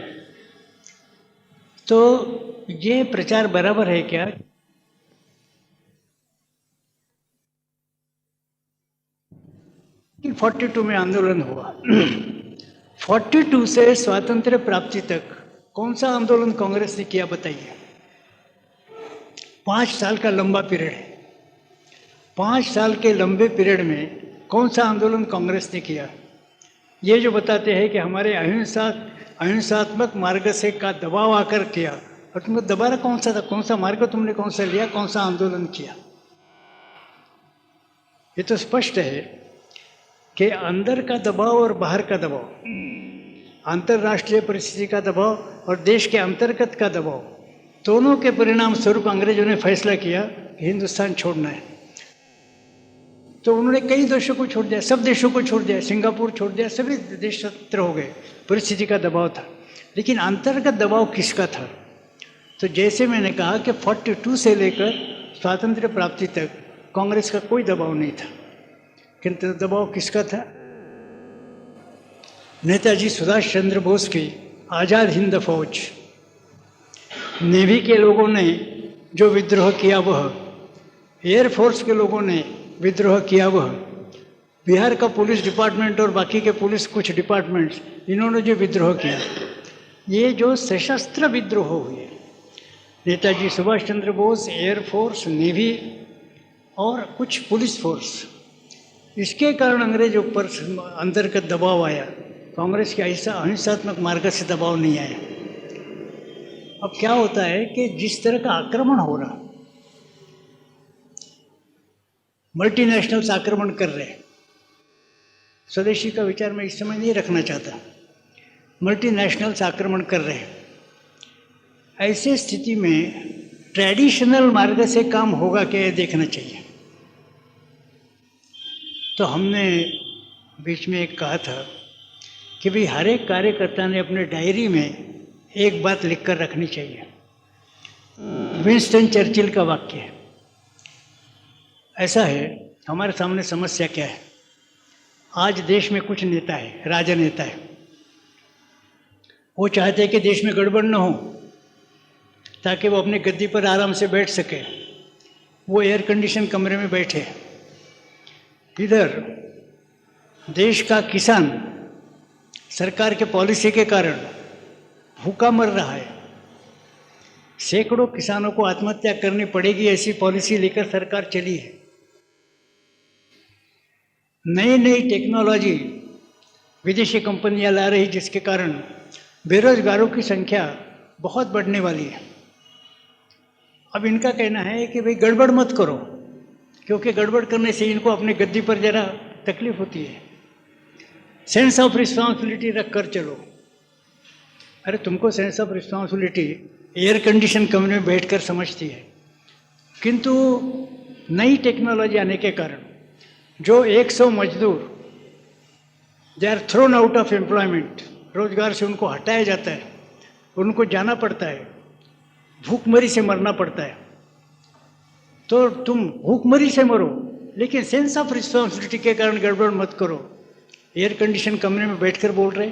तो ये प्रचार बराबर है क्या? कि 42 में आंदोलन हुआ 42 से स्वातंत्र्य प्राप्ति तक कौन सा आंदोलन कांग्रेस ने किया बताइए? 5 साल का लंबा पीरियड है। 5 साल के लंबे पीरियड में कौन सा आंदोलन कांग्रेस ने किया? ये जो बताते हैं कि हमारे अहिंसात्मक मार्ग से का दबाव आकर किया, और तुमने दबारा कौन सा था? कौन सा मार्ग तुमने कौन सा लिया? कौन सा आंदोलन किया? ये तो स्पष्ट है कि अंदर का दबाव और बाहर का दबाव, अंतर्राष्ट्रीय परिस्थिति का दबाव और देश के अंतर्गत का दबाव, दोनों के परिणाम स्वरूप अंग्रेजों ने फैसला किया कि हिंदुस्तान छोड़ना है। तो उन्होंने कई देशों को छोड़ दिया, सब देशों को छोड़ दिया, सिंगापुर छोड़ दिया, सभी देश स्वतंत्र हो गए। परिस्थिति का दबाव था, लेकिन अंतर्गत दबाव किसका था? तो जैसे मैंने कहा कि 42 से लेकर स्वातंत्र्य प्राप्ति तक कांग्रेस का कोई दबाव नहीं था, किंतु दबाव किसका था? नेताजी सुभाष चंद्र बोस की आज़ाद हिंद फौज, नेवी के लोगों ने जो विद्रोह किया वह, एयरफोर्स के लोगों ने विद्रोह किया वह, बिहार का पुलिस डिपार्टमेंट और बाकी के पुलिस कुछ डिपार्टमेंट्स, इन्होंने जो विद्रोह किया, ये जो सशस्त्र विद्रोह हुए, नेताजी सुभाष चंद्र बोस, एयरफोर्स, नेवी और कुछ पुलिस फोर्स, इसके कारण अंग्रेजों पर अंदर का दबाव आया। कांग्रेस के ऐसा अहिंसात्मक मार्ग से दबाव नहीं आया। अब क्या होता है कि जिस तरह का आक्रमण हो रहा, मल्टीनेशनल्स आक्रमण कर रहे हैं, स्वदेशी का विचार मैं इस समय नहीं रखना चाहता, मल्टीनेशनल्स आक्रमण कर रहे हैं, ऐसे स्थिति में ट्रेडिशनल मार्ग से काम होगा क्या, ये देखना चाहिए। तो हमने बीच में एक कहा था कि भाई हर एक कार्यकर्ता ने अपने डायरी में एक बात लिखकर रखनी चाहिए। विंस्टन चर्चिल का वाक्य है। ऐसा है, हमारे सामने समस्या क्या है, आज देश में कुछ नेता है, राजनेता है, वो चाहते हैं कि देश में गड़बड़ न हो ताकि वो अपनी गद्दी पर आराम से बैठ सके। वो एयर कंडीशन कमरे में बैठे, इधर देश का किसान सरकार के पॉलिसी के कारण भूखा मर रहा है। सैकड़ों किसानों को आत्महत्या करनी पड़ेगी, ऐसी पॉलिसी लेकर सरकार चली है। नई नई टेक्नोलॉजी विदेशी कंपनियां ला रही, जिसके कारण बेरोजगारों की संख्या बहुत बढ़ने वाली है। अब इनका कहना है कि भाई गड़बड़ मत करो, क्योंकि गड़बड़ करने से इनको अपनी गद्दी पर जरा तकलीफ होती है। सेंस ऑफ रिस्पॉन्सिबिलिटी रख कर चलो। अरे तुमको sense of responsibility air condition कमरे में बैठकर समझती है, किंतु नई टेक्नोलॉजी आने के कारण जो 100 मजदूर they are thrown out of employment, रोजगार से उनको हटाया जाता है, उनको जाना पड़ता है, भूखमरी से मरना पड़ता है। तो तुम भूखमरी से मरो, लेकिन सेंस ऑफ रिस्पॉन्सिबिलिटी के कारण गड़बड़ मत करो। एयर कंडीशन कमरे में बैठकर बोल रहे,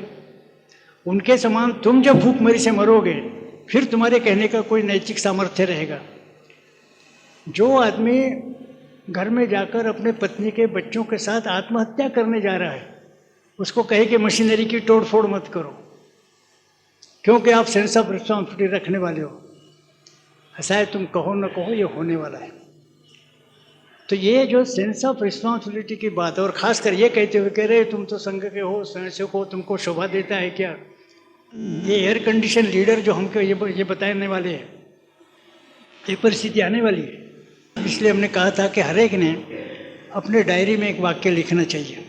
उनके समान तुम जब भूखमरी से मरोगे फिर तुम्हारे कहने का कोई नैतिक सामर्थ्य रहेगा। जो आदमी घर में जाकर अपने पत्नी के बच्चों के साथ आत्महत्या करने जा रहा है, उसको कहे कि मशीनरी की तोड़ फोड़ मत करो, क्योंकि आप सेंस ऑफ रिस्पॉन्सिबिलिटी रखने वाले हो। ऐसा है, तुम कहो न कहो, ये होने वाला है। तो ये जो सेंस ऑफ रिस्पॉन्सिबिलिटी की बात है, और खासकर ये कहते हुए कह रहे तुम तो संघ के हो, स्वयंसेवक हो, तुमको शोभा देता है क्या, ये एयर कंडीशन लीडर जो हमको ये बताने वाले हैं, ये परिस्थिति आने वाली है। इसलिए हमने कहा था कि हर एक ने अपने डायरी में एक वाक्य लिखना चाहिए,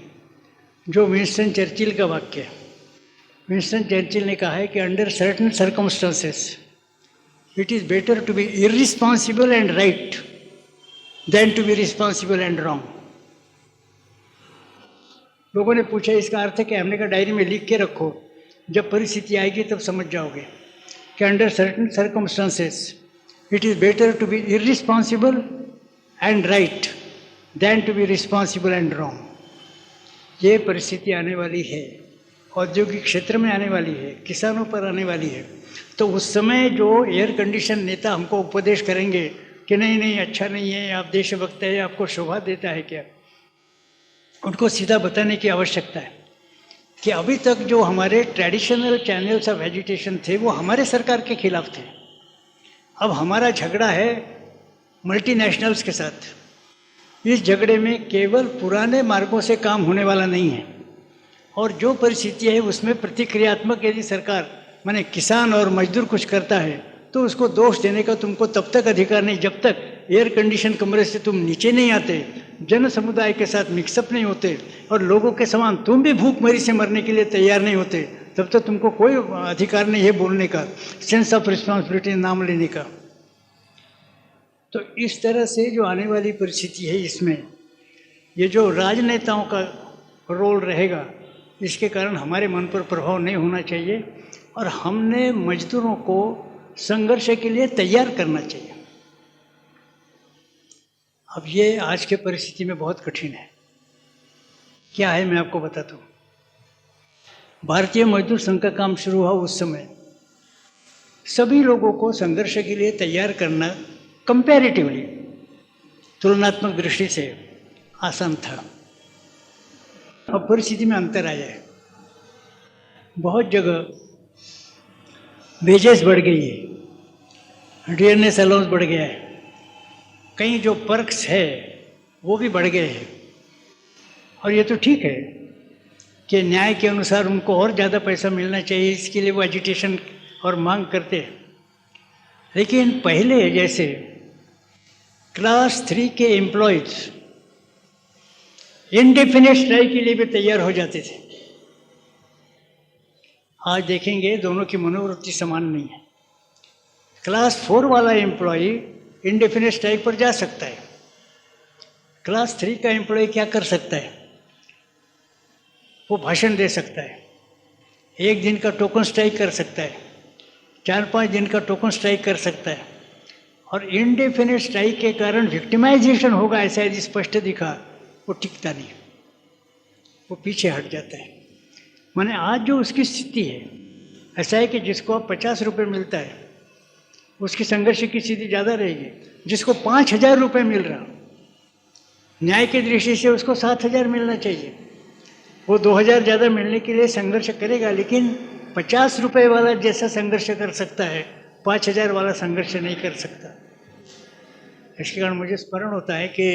जो विंस्टन चर्चिल का वाक्य है। विंस्टन चर्चिल ने कहा है कि under certain circumstances it is better to be irresponsible and right than to be responsible and wrong. लोगों ने पूछा इसका अर्थ है कि हमने कहा डायरी में लिख के रखो, जब परिस्थिति आएगी तब समझ जाओगे कि under certain circumstances it is better to be irresponsible and right than to be responsible and wrong. ये परिस्थिति आने वाली है, औद्योगिक क्षेत्र में आने वाली है, किसानों पर आने वाली है। तो उस समय जो एयर कंडीशन नेता हमको उपदेश करेंगे कि नहीं नहीं अच्छा नहीं है, आप देशभक्त है, आपको शोभा देता है क्या, उनको सीधा बताने की आवश्यकता है कि अभी तक जो हमारे ट्रेडिशनल चैनल्स ऑफ एजुटेशन थे वो हमारे सरकार के खिलाफ थे। अब हमारा झगड़ा है मल्टीनेशनल्स के साथ। इस झगड़े में केवल पुराने मार्गों से काम होने वाला नहीं है, और जो परिस्थिति है उसमें प्रतिक्रियात्मक यदि सरकार माने किसान और मजदूर कुछ करता है तो उसको दोष देने का तुमको तब तक अधिकार नहीं जब तक एयर कंडीशन कमरे से तुम नीचे नहीं आते, जन समुदाय के साथ मिक्सअप नहीं होते, और लोगों के समान तुम भी भूखमरी से मरने के लिए तैयार नहीं होते, तब तक तुमको कोई अधिकार नहीं है बोलने का, सेंस ऑफ रिस्पॉन्सिबिलिटी नाम लेने का। तो इस तरह से जो आने वाली परिस्थिति है, इसमें ये जो राजनेताओं का रोल रहेगा, इसके कारण हमारे मन पर प्रभाव नहीं होना चाहिए, और हमने मजदूरों को संघर्ष के लिए तैयार करना चाहिए। अब ये आज के परिस्थिति में बहुत कठिन है। क्या है मैं आपको बताता हूँ। भारतीय मजदूर संघ का काम शुरू हुआ उस समय सभी लोगों को संघर्ष के लिए तैयार करना कंपैरेटिवली, तुलनात्मक दृष्टि से आसान था। अब परिस्थिति में अंतर आया है। बहुत जगह वेजेस बढ़ गई है, डियरनेस अलाउंस बढ़ गया है, कहीं जो पर्क्स है वो भी बढ़ गए हैं। और ये तो ठीक है कि न्याय के अनुसार उनको और ज़्यादा पैसा मिलना चाहिए, इसके लिए वो एजिटेशन और मांग करते हैं। लेकिन पहले जैसे क्लास 3 के एम्प्लॉयज इंडेफिनिट स्ट्राइक के लिए भी तैयार हो जाते थे। आज देखेंगे दोनों की मनोवृत्ति समान नहीं है। क्लास 4 वाला एम्प्लॉय इंडेफिनिट स्ट्राइक पर जा सकता है, क्लास 3 का एम्प्लॉय क्या कर सकता है? वो भाषण दे सकता है, 1 दिन का टोकन स्ट्राइक कर सकता है, 4-5 दिन का टोकन स्ट्राइक कर सकता है। और इंडेफिनिट स्ट्राइक के कारण विक्टिमाइजेशन होगा ऐसा यदि स्पष्ट दिखा, वो टिकता नहीं, वो पीछे हट जाता है। माने आज जो उसकी स्थिति है ऐसा है कि जिसको अब 50 रुपये मिलता है उसकी संघर्ष की स्थिति ज़्यादा रहेगी। जिसको 5,000 रुपये मिल रहा, न्याय की दृष्टि से उसको 7,000 मिलना चाहिए। वो 2,000 ज़्यादा मिलने के लिए संघर्ष करेगा, लेकिन 50 रुपये वाला जैसा संघर्ष कर सकता है 5,000 वाला संघर्ष नहीं कर सकता। इसके कारण मुझे स्मरण होता है कि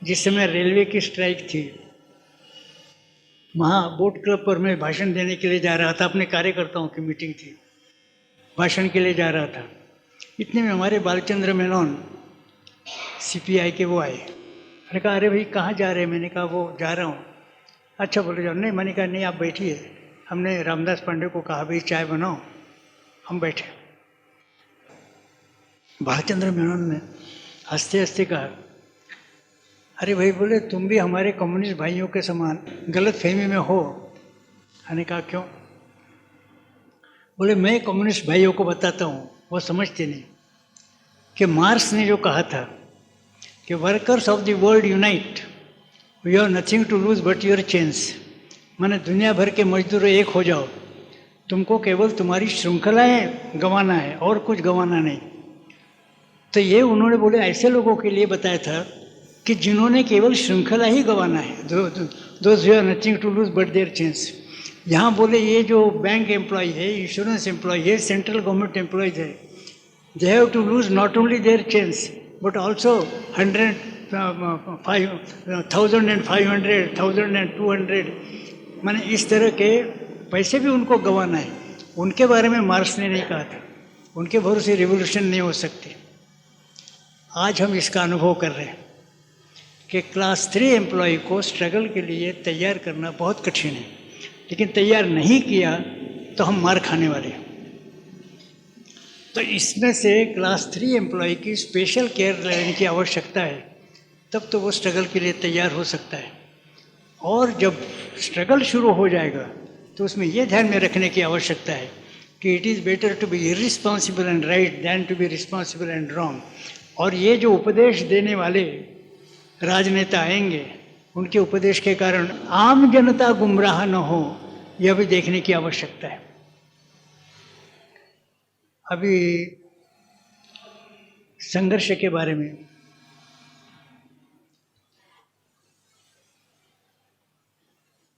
जिस समय रेलवे की स्ट्राइक थी, वहाँ बोट क्लब पर मैं भाषण देने के लिए जा रहा था, अपने कार्यकर्ताओं की मीटिंग थी, भाषण के लिए जा रहा था। इतने में हमारे बालचंद्र मेनन CPI के वो आए। मैंने कहा अरे भाई कहाँ जा रहे हैं? मैंने कहा वो जा रहा हूँ। अच्छा बोले जाओ। नहीं, मैंने कहा नहीं आप बैठिए। हमने रामदास पांडे को कहा भाई चाय बनाओ, हम बैठे। बालचंद्र मेनन ने हंसते हंसते कहा अरे भाई बोले तुम भी हमारे कम्युनिस्ट भाइयों के समान गलत फहमी में हो। मैंने कहा क्यों? बोले मैं कम्युनिस्ट भाइयों को बताता हूँ, वो समझते नहीं कि मार्क्स ने जो कहा था कि workers of the world unite, you have nothing to lose but your chains. माने दुनिया भर के मजदूर एक हो जाओ, तुमको केवल तुम्हारी श्रृंखलाएं गंवाना है और कुछ गंवाना नहीं। तो ये उन्होंने बोले ऐसे लोगों के लिए बताया था कि जिन्होंने केवल श्रृंखला ही गंवाना है, those who have nothing to lose but their chains. यहाँ बोले ये जो बैंक एम्प्लॉय है, इंश्योरेंस एम्प्लॉय है, सेंट्रल गवर्नमेंट एम्प्लॉयज है, they have to lose not only their chains but also 100, 1,500, 1,200। माने इस तरह के पैसे भी उनको गंवाना है। उनके बारे में मार्क्स ने नहीं कहा था, उनके भरोसे रिवोल्यूशन नहीं हो सकती। आज हम इसका अनुभव कर रहे हैं कि क्लास 3 एम्प्लॉय को स्ट्रगल के लिए तैयार करना बहुत कठिन है, लेकिन तैयार नहीं किया तो हम मार खाने वाले हैं। तो इसमें से क्लास 3 एम्प्लॉय की स्पेशल केयर लेने की आवश्यकता है, तब तो वो स्ट्रगल के लिए तैयार हो सकता है। और जब स्ट्रगल शुरू हो जाएगा तो उसमें यह ध्यान में रखने की आवश्यकता है कि it is better to be irresponsible and right than to be responsible and wrong. और ये जो उपदेश देने वाले राजनेता आएंगे, उनके उपदेश के कारण आम जनता गुमराह न हो, यह भी देखने की आवश्यकता है। अभी संघर्ष के बारे में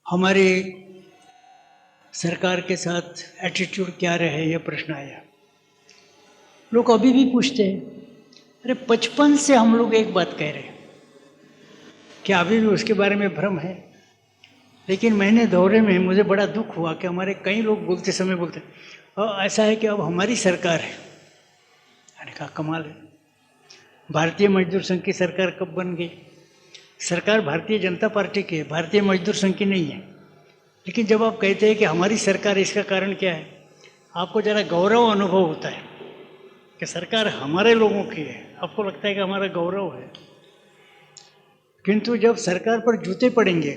हमारी सरकार के साथ एटीट्यूड क्या रहे, यह प्रश्न आया। लोग अभी भी पूछते हैं, अरे 55 से हम लोग एक बात कह रहे हैं, क्या अभी भी उसके बारे में भ्रम है? लेकिन मैंने दौरे में मुझे बड़ा दुख हुआ कि हमारे कई लोग बोलते समय बोलते ऐसा है कि अब हमारी सरकार है। मैंने कहा कमाल है, भारतीय मजदूर संघ की सरकार कब बन गई? सरकार भारतीय जनता पार्टी की है, भारतीय मजदूर संघ की नहीं है। लेकिन जब आप कहते हैं कि हमारी सरकार, इसका कारण क्या है? आपको ज़रा गौरव अनुभव होता है कि सरकार हमारे लोगों की है, आपको लगता है कि हमारा गौरव है। किंतु जब सरकार पर जूते पड़ेंगे,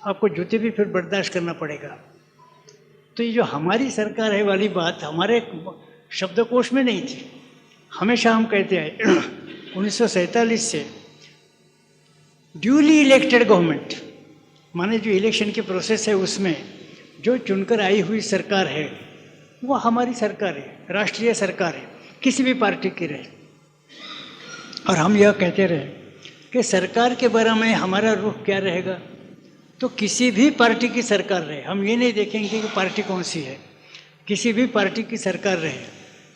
आपको जूते भी फिर बर्दाश्त करना पड़ेगा। तो ये जो हमारी सरकार है वाली बात हमारे शब्दकोश में नहीं थी। हमेशा हम कहते हैं 1947 से ड्यूली इलेक्टेड गवर्नमेंट, माने जो इलेक्शन की प्रोसेस है उसमें जो चुनकर आई हुई सरकार है, वो हमारी सरकार है, राष्ट्रीय सरकार है, किसी भी पार्टी की रहे। और हम यह कहते रहे कि सरकार के बारे में हमारा रुख क्या रहेगा, तो किसी भी पार्टी की सरकार रहे, हम ये नहीं देखेंगे कि पार्टी कौन सी है, किसी भी पार्टी की सरकार रहे,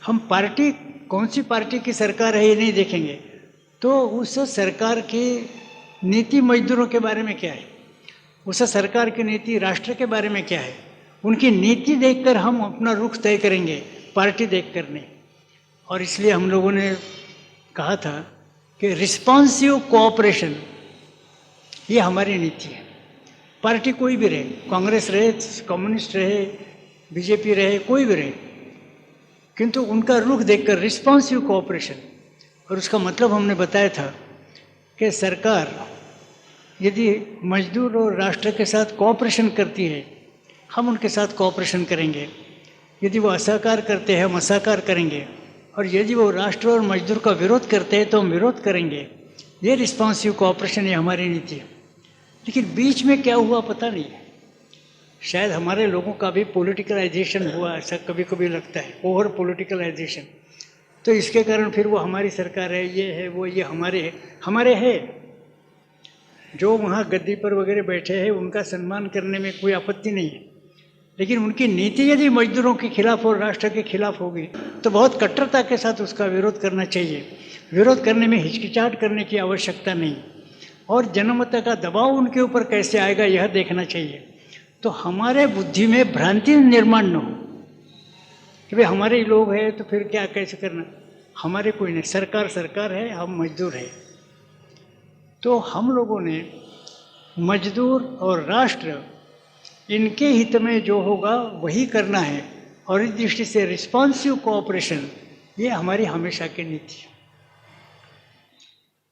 हम पार्टी कौन सी पार्टी की सरकार है ये नहीं देखेंगे, तो उस सरकार की नीति मजदूरों के बारे में क्या है, उस सरकार की नीति राष्ट्र के बारे में क्या है, उनकी नीति देखकर हम अपना रुख तय करेंगे, पार्टी देखकर नहीं। और इसलिए हम लोगों ने कहा था कि रिस्पॉन्सिव कोऑपरेशन ये हमारी नीति है। पार्टी कोई भी रहे, कांग्रेस रहे, कम्युनिस्ट रहे, बीजेपी रहे, कोई भी रहे, किंतु उनका रुख देखकर रिस्पॉन्सिव कोऑपरेशन। और उसका मतलब हमने बताया था कि सरकार यदि मजदूर और राष्ट्र के साथ कोऑपरेशन करती है, हम उनके साथ कोऑपरेशन करेंगे, यदि वो असहकार करते हैं हम असहकार करेंगे, और यदि वो राष्ट्र और मजदूर का विरोध करते हैं तो हम विरोध करेंगे। ये रिस्पॉन्सिव कोऑपरेशन है हमारी नीति। लेकिन बीच में क्या हुआ पता नहीं है, शायद हमारे लोगों का भी पॉलिटिकलाइजेशन हुआ, ऐसा कभी कभी लगता है, ओवर पॉलिटिकलाइजेशन। तो इसके कारण फिर वो हमारी सरकार है, ये है, वो ये हमारे है। जो वहाँ गद्दी पर वगैरह बैठे हैं उनका सम्मान करने में कोई आपत्ति नहीं है, लेकिन उनकी नीति यदि मजदूरों के खिलाफ और राष्ट्र के खिलाफ होगी तो बहुत कट्टरता के साथ उसका विरोध करना चाहिए। विरोध करने में हिचकिचाहट करने की आवश्यकता नहीं, और जनमत का दबाव उनके ऊपर कैसे आएगा यह देखना चाहिए। तो हमारे बुद्धि में भ्रांति निर्माण न हो कि भाई हमारे ही लोग हैं तो फिर क्या कैसे करना, हमारे कोई नहीं, सरकार सरकार है, हम मजदूर हैं। तो हम लोगों ने मजदूर और राष्ट्र इनके हित में जो होगा वही करना है, और इस दृष्टि से रिस्पॉन्सिव कोऑपरेशन ये हमारी हमेशा की नीति है।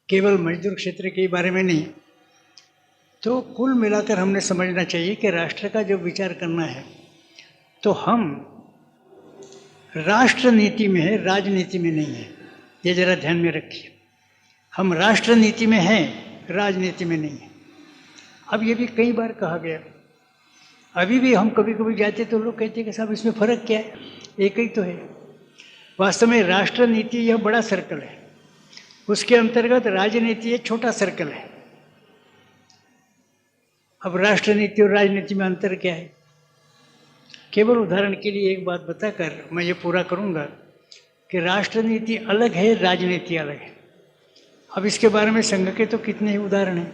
केवल मजदूर क्षेत्र के बारे में नहीं, तो कुल मिलाकर हमने समझना चाहिए कि राष्ट्र का जो विचार करना है तो हम राष्ट्र नीति में है, राजनीति में नहीं है। ये जरा ध्यान में रखिए, हम राष्ट्र नीति में हैं, राजनीति में नहीं है। अब ये भी कई बार कहा गया, अभी भी हम कभी कभी जाते तो लोग कहते हैं कि साहब इसमें फ़र्क क्या है, एक ही तो है। वास्तव में राष्ट्र नीति यह बड़ा सर्कल है, उसके अंतर्गत राजनीति एक छोटा सर्कल है। अब राष्ट्र नीति और राजनीति में अंतर क्या है, केवल उदाहरण के लिए एक बात बताकर मैं ये पूरा करूँगा कि राष्ट्र नीति अलग है, राजनीति अलग है। अब इसके बारे में संघ के तो कितने ही उदाहरण हैं।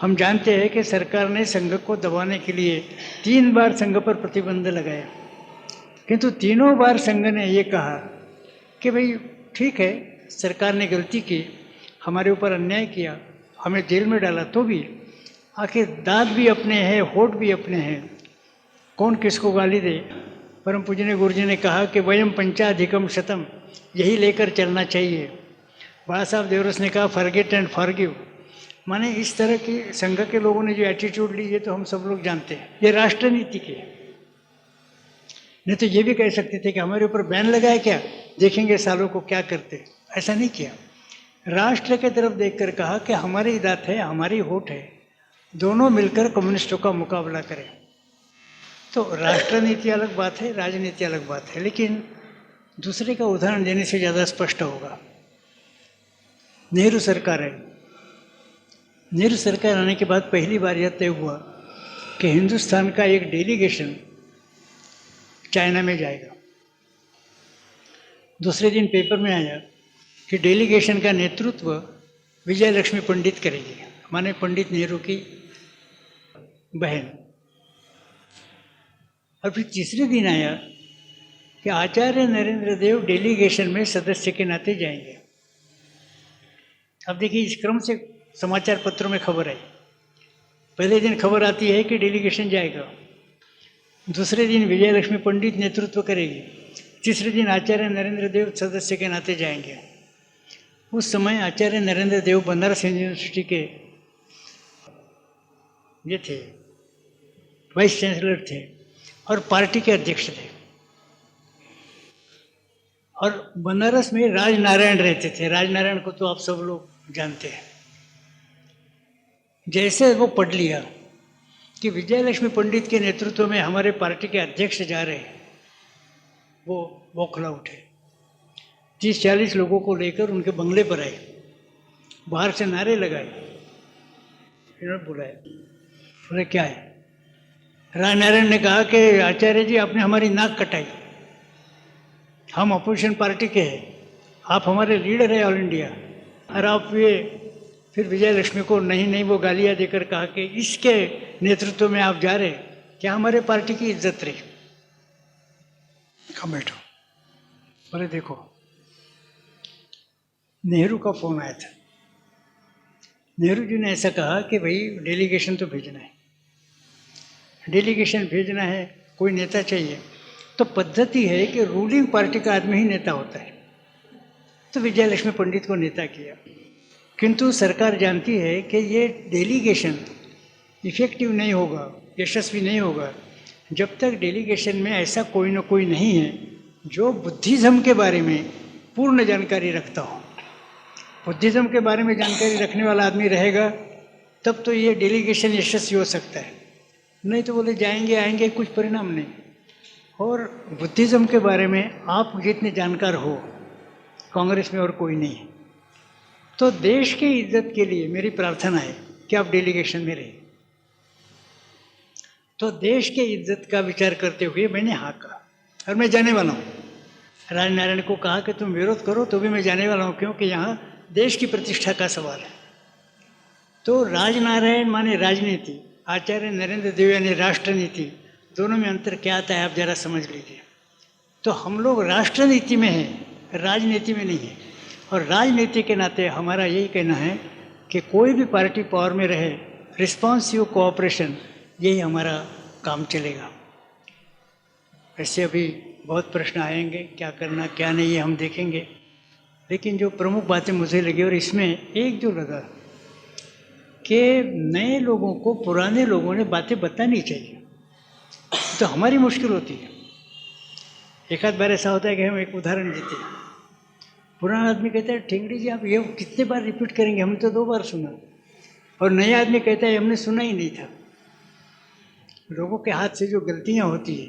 हम जानते हैं कि सरकार ने संघ को दबाने के लिए 3 बार संघ पर प्रतिबंध लगाया, किंतु तीनों बार संघ ने ये कहा कि भाई ठीक है, सरकार ने गलती की, हमारे ऊपर अन्याय किया, हमें जेल में डाला, तो भी आखिर दांत भी अपने हैं, होठ भी अपने हैं, कौन किसको गाली दे। परम पूजनीय गुरु जी ने कहा कि वयम पंचाधिकम शतम, यही लेकर चलना चाहिए। बाबा साहब देवरस ने कहा फॉरगेट एंड फॉरगिव। माने इस तरह की संघ के लोगों ने जो एटीट्यूड ली, ये तो हम सब लोग जानते हैं, ये राष्ट्र नीति की है। नहीं तो ये भी कह सकते थे कि हमारे ऊपर बैन लगाए क्या, देखेंगे सालों को क्या करते। ऐसा नहीं किया, राष्ट्र के तरफ देखकर कहा कि हमारी दांत है, हमारी होठ है, दोनों मिलकर कम्युनिस्टों का मुकाबला करें। तो राष्ट्र नीति अलग बात है, राजनीति अलग बात है। लेकिन दूसरे का उदाहरण देने से ज़्यादा स्पष्ट होगा। नेहरू सरकार है, नेहरू सरकार आने के बाद पहली बार यह तय हुआ कि हिंदुस्तान का एक डेलीगेशन चाइना में जाएगा। दूसरे दिन पेपर में आया कि डेलीगेशन का नेतृत्व विजय लक्ष्मी पंडित करेगी, माने पंडित नेहरू की बहन। और फिर तीसरे दिन आया कि आचार्य नरेंद्र देव डेलीगेशन में सदस्य के नाते जाएंगे। अब देखिए, इस क्रम से समाचार पत्रों में खबर आई। पहले दिन खबर आती है कि डेलीगेशन जाएगा, दूसरे दिन विजय लक्ष्मी पंडित नेतृत्व करेगी, तीसरे दिन आचार्य नरेंद्र देव सदस्य के नाते जाएंगे। उस समय आचार्य नरेंद्र देव बनारस यूनिवर्सिटी के ये थे, वाइस चांसलर थे और पार्टी के अध्यक्ष थे। और बनारस में राजनारायण रहते थे। राजनारायण को तो आप सब लोग जानते हैं। जैसे वो पढ़ लिया कि विजय लक्ष्मी पंडित के नेतृत्व में हमारे पार्टी के अध्यक्ष जा रहे हैं, वो बौखला उठे। 30-40 लोगों को लेकर उनके बंगले पर आए, बाहर से नारे लगाए, इन्होंने बुलाया, बोले क्या है? राजनारायण ने कहा कि आचार्य जी आपने हमारी नाक कटाई, हम अपोजिशन पार्टी के हैं, आप हमारे लीडर है ऑल इंडिया, और आप ये फिर विजय लक्ष्मी को नहीं वो गालियाँ देकर कहा कि इसके नेतृत्व में आप जा रहे, क्या हमारे पार्टी की इज्जत रही? कहाँ बैठो? बोले देखो, नेहरू का फोन आया था, नेहरू जी ने ऐसा कहा कि भाई डेलीगेशन तो भेजना है, डेलीगेशन भेजना है, कोई नेता चाहिए, तो पद्धति है कि रूलिंग पार्टी का आदमी ही नेता होता है। तो विजय लक्ष्मी पंडित को नेता किया, किंतु सरकार जानती है कि ये डेलीगेशन इफेक्टिव नहीं होगा, यशस्वी नहीं होगा, जब तक डेलीगेशन में ऐसा कोई ना कोई नहीं है जो बुद्धिज़्म के बारे में पूर्ण जानकारी रखता हो। बुद्धिज़्म के बारे में जानकारी रखने वाला आदमी रहेगा तब तो ये डेलीगेशन यशस्वी हो सकता है, नहीं तो बोले जाएंगे आएंगे कुछ परिणाम नहीं। और बुद्धिज़्म के बारे में आप जितने जानकार हो कांग्रेस में और कोई नहीं है। तो देश की इज्जत के लिए मेरी प्रार्थना है कि आप डेलीगेशन में रहिए। तो देश के इज्जत का विचार करते हुए मैंने हाँ कहा, और मैं जाने वाला हूँ। राजनारायण को कहा कि तुम विरोध करो तो भी मैं जाने वाला हूँ, क्योंकि यहाँ देश की प्रतिष्ठा का सवाल है। तो राजनारायण माने राजनीति, आचार्य नरेंद्र देव यानी राष्ट्र नीति, दोनों में अंतर क्या आता है आप जरा समझ लीजिए। तो हम लोग राष्ट्र नीति में हैं, राजनीति में नहीं है। और राजनीति के नाते हमारा यही कहना है कि कोई भी पार्टी पावर में रहे, रिस्पॉन्सिव कोऑपरेशन, यही हमारा काम चलेगा। ऐसे अभी बहुत प्रश्न आएंगे, क्या करना क्या नहीं ये हम देखेंगे, लेकिन जो प्रमुख बातें मुझे लगी और इसमें एक जो लगा कि नए लोगों को पुराने लोगों ने बातें बतानी चाहिए, तो हमारी मुश्किल होती है। एक आध बार ऐसा होता है कि हम एक उदाहरण देते हैं, पुराना आदमी कहता है ठेंगड़ी जी आप ये कितने बार रिपीट करेंगे, हमने तो 2 बार सुना, और नया आदमी कहता है हमने सुना ही नहीं था। लोगों के हाथ से जो गलतियां होती है,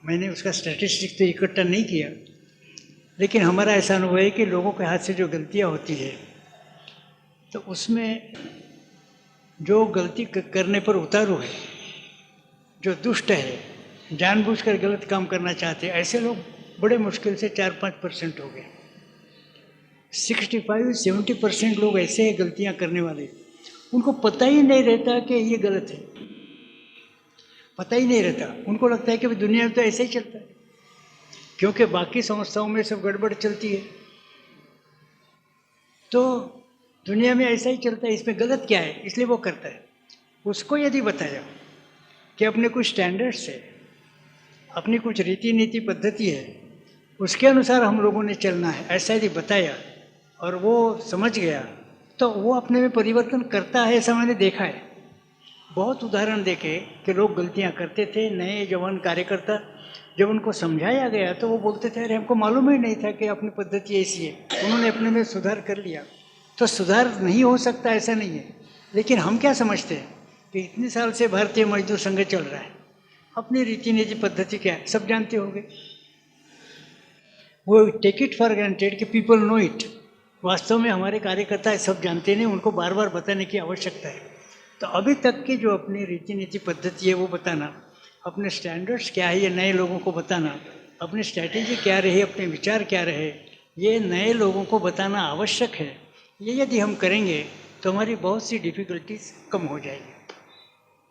मैंने उसका स्टैटिस्टिक्स तो इकट्ठा नहीं किया, लेकिन हमारा ऐसा अनुभव है कि लोगों के हाथ से जो गलतियां होती है तो उसमें जो गलती करने पर उतारू है, जो दुष्ट है, जानबूझकर गलत काम करना चाहते हैं, ऐसे लोग बड़े मुश्किल से 4-5% हो गए। 65-70% लोग ऐसे हैं गलतियां करने वाले, उनको पता ही नहीं रहता कि ये गलत है, पता ही नहीं रहता। उनको लगता है कि दुनिया में तो ऐसे ही चलता है, क्योंकि बाकी संस्थाओं में सब गड़बड़ चलती है, तो दुनिया में ऐसा ही चलता है, इसमें गलत क्या है, इसलिए वो करता है। उसको यदि बताया कि अपने कुछ स्टैंडर्ड्स है, अपनी कुछ रीति नीति पद्धति है, उसके अनुसार हम लोगों ने चलना है, ऐसा यदि बताया और वो समझ गया तो वो अपने में परिवर्तन करता है। ऐसा मैंने देखा है, बहुत उदाहरण देखे कि लोग गलतियां करते थे, नए जवान कार्यकर्ता जब उनको समझाया गया तो वो बोलते थे अरे हमको मालूम ही नहीं था कि अपनी पद्धति ऐसी है, उन्होंने अपने में सुधार कर लिया। तो सुधार नहीं हो सकता ऐसा नहीं है, लेकिन हम क्या समझते हैं कि इतने साल से भारतीय मजदूर संघ चल रहा है, अपनी रीति नीति पद्धति क्या है सब जानते होंगे, वो टेक इट फॉर ग्रांटेड कि पीपल नो इट। वास्तव में हमारे कार्यकर्ता सब जानते नहीं, उनको बार बार बताने की आवश्यकता है। तो अभी तक की जो अपनी रीति नीति पद्धति है वो बताना, अपने स्टैंडर्ड्स क्या है ये नए लोगों को बताना, अपनी स्ट्रैटेजी क्या रहे, अपने विचार क्या रहे, ये नए लोगों को बताना आवश्यक है। ये यदि हम करेंगे तो हमारी बहुत सी डिफ़िकल्टीज कम हो जाएगी।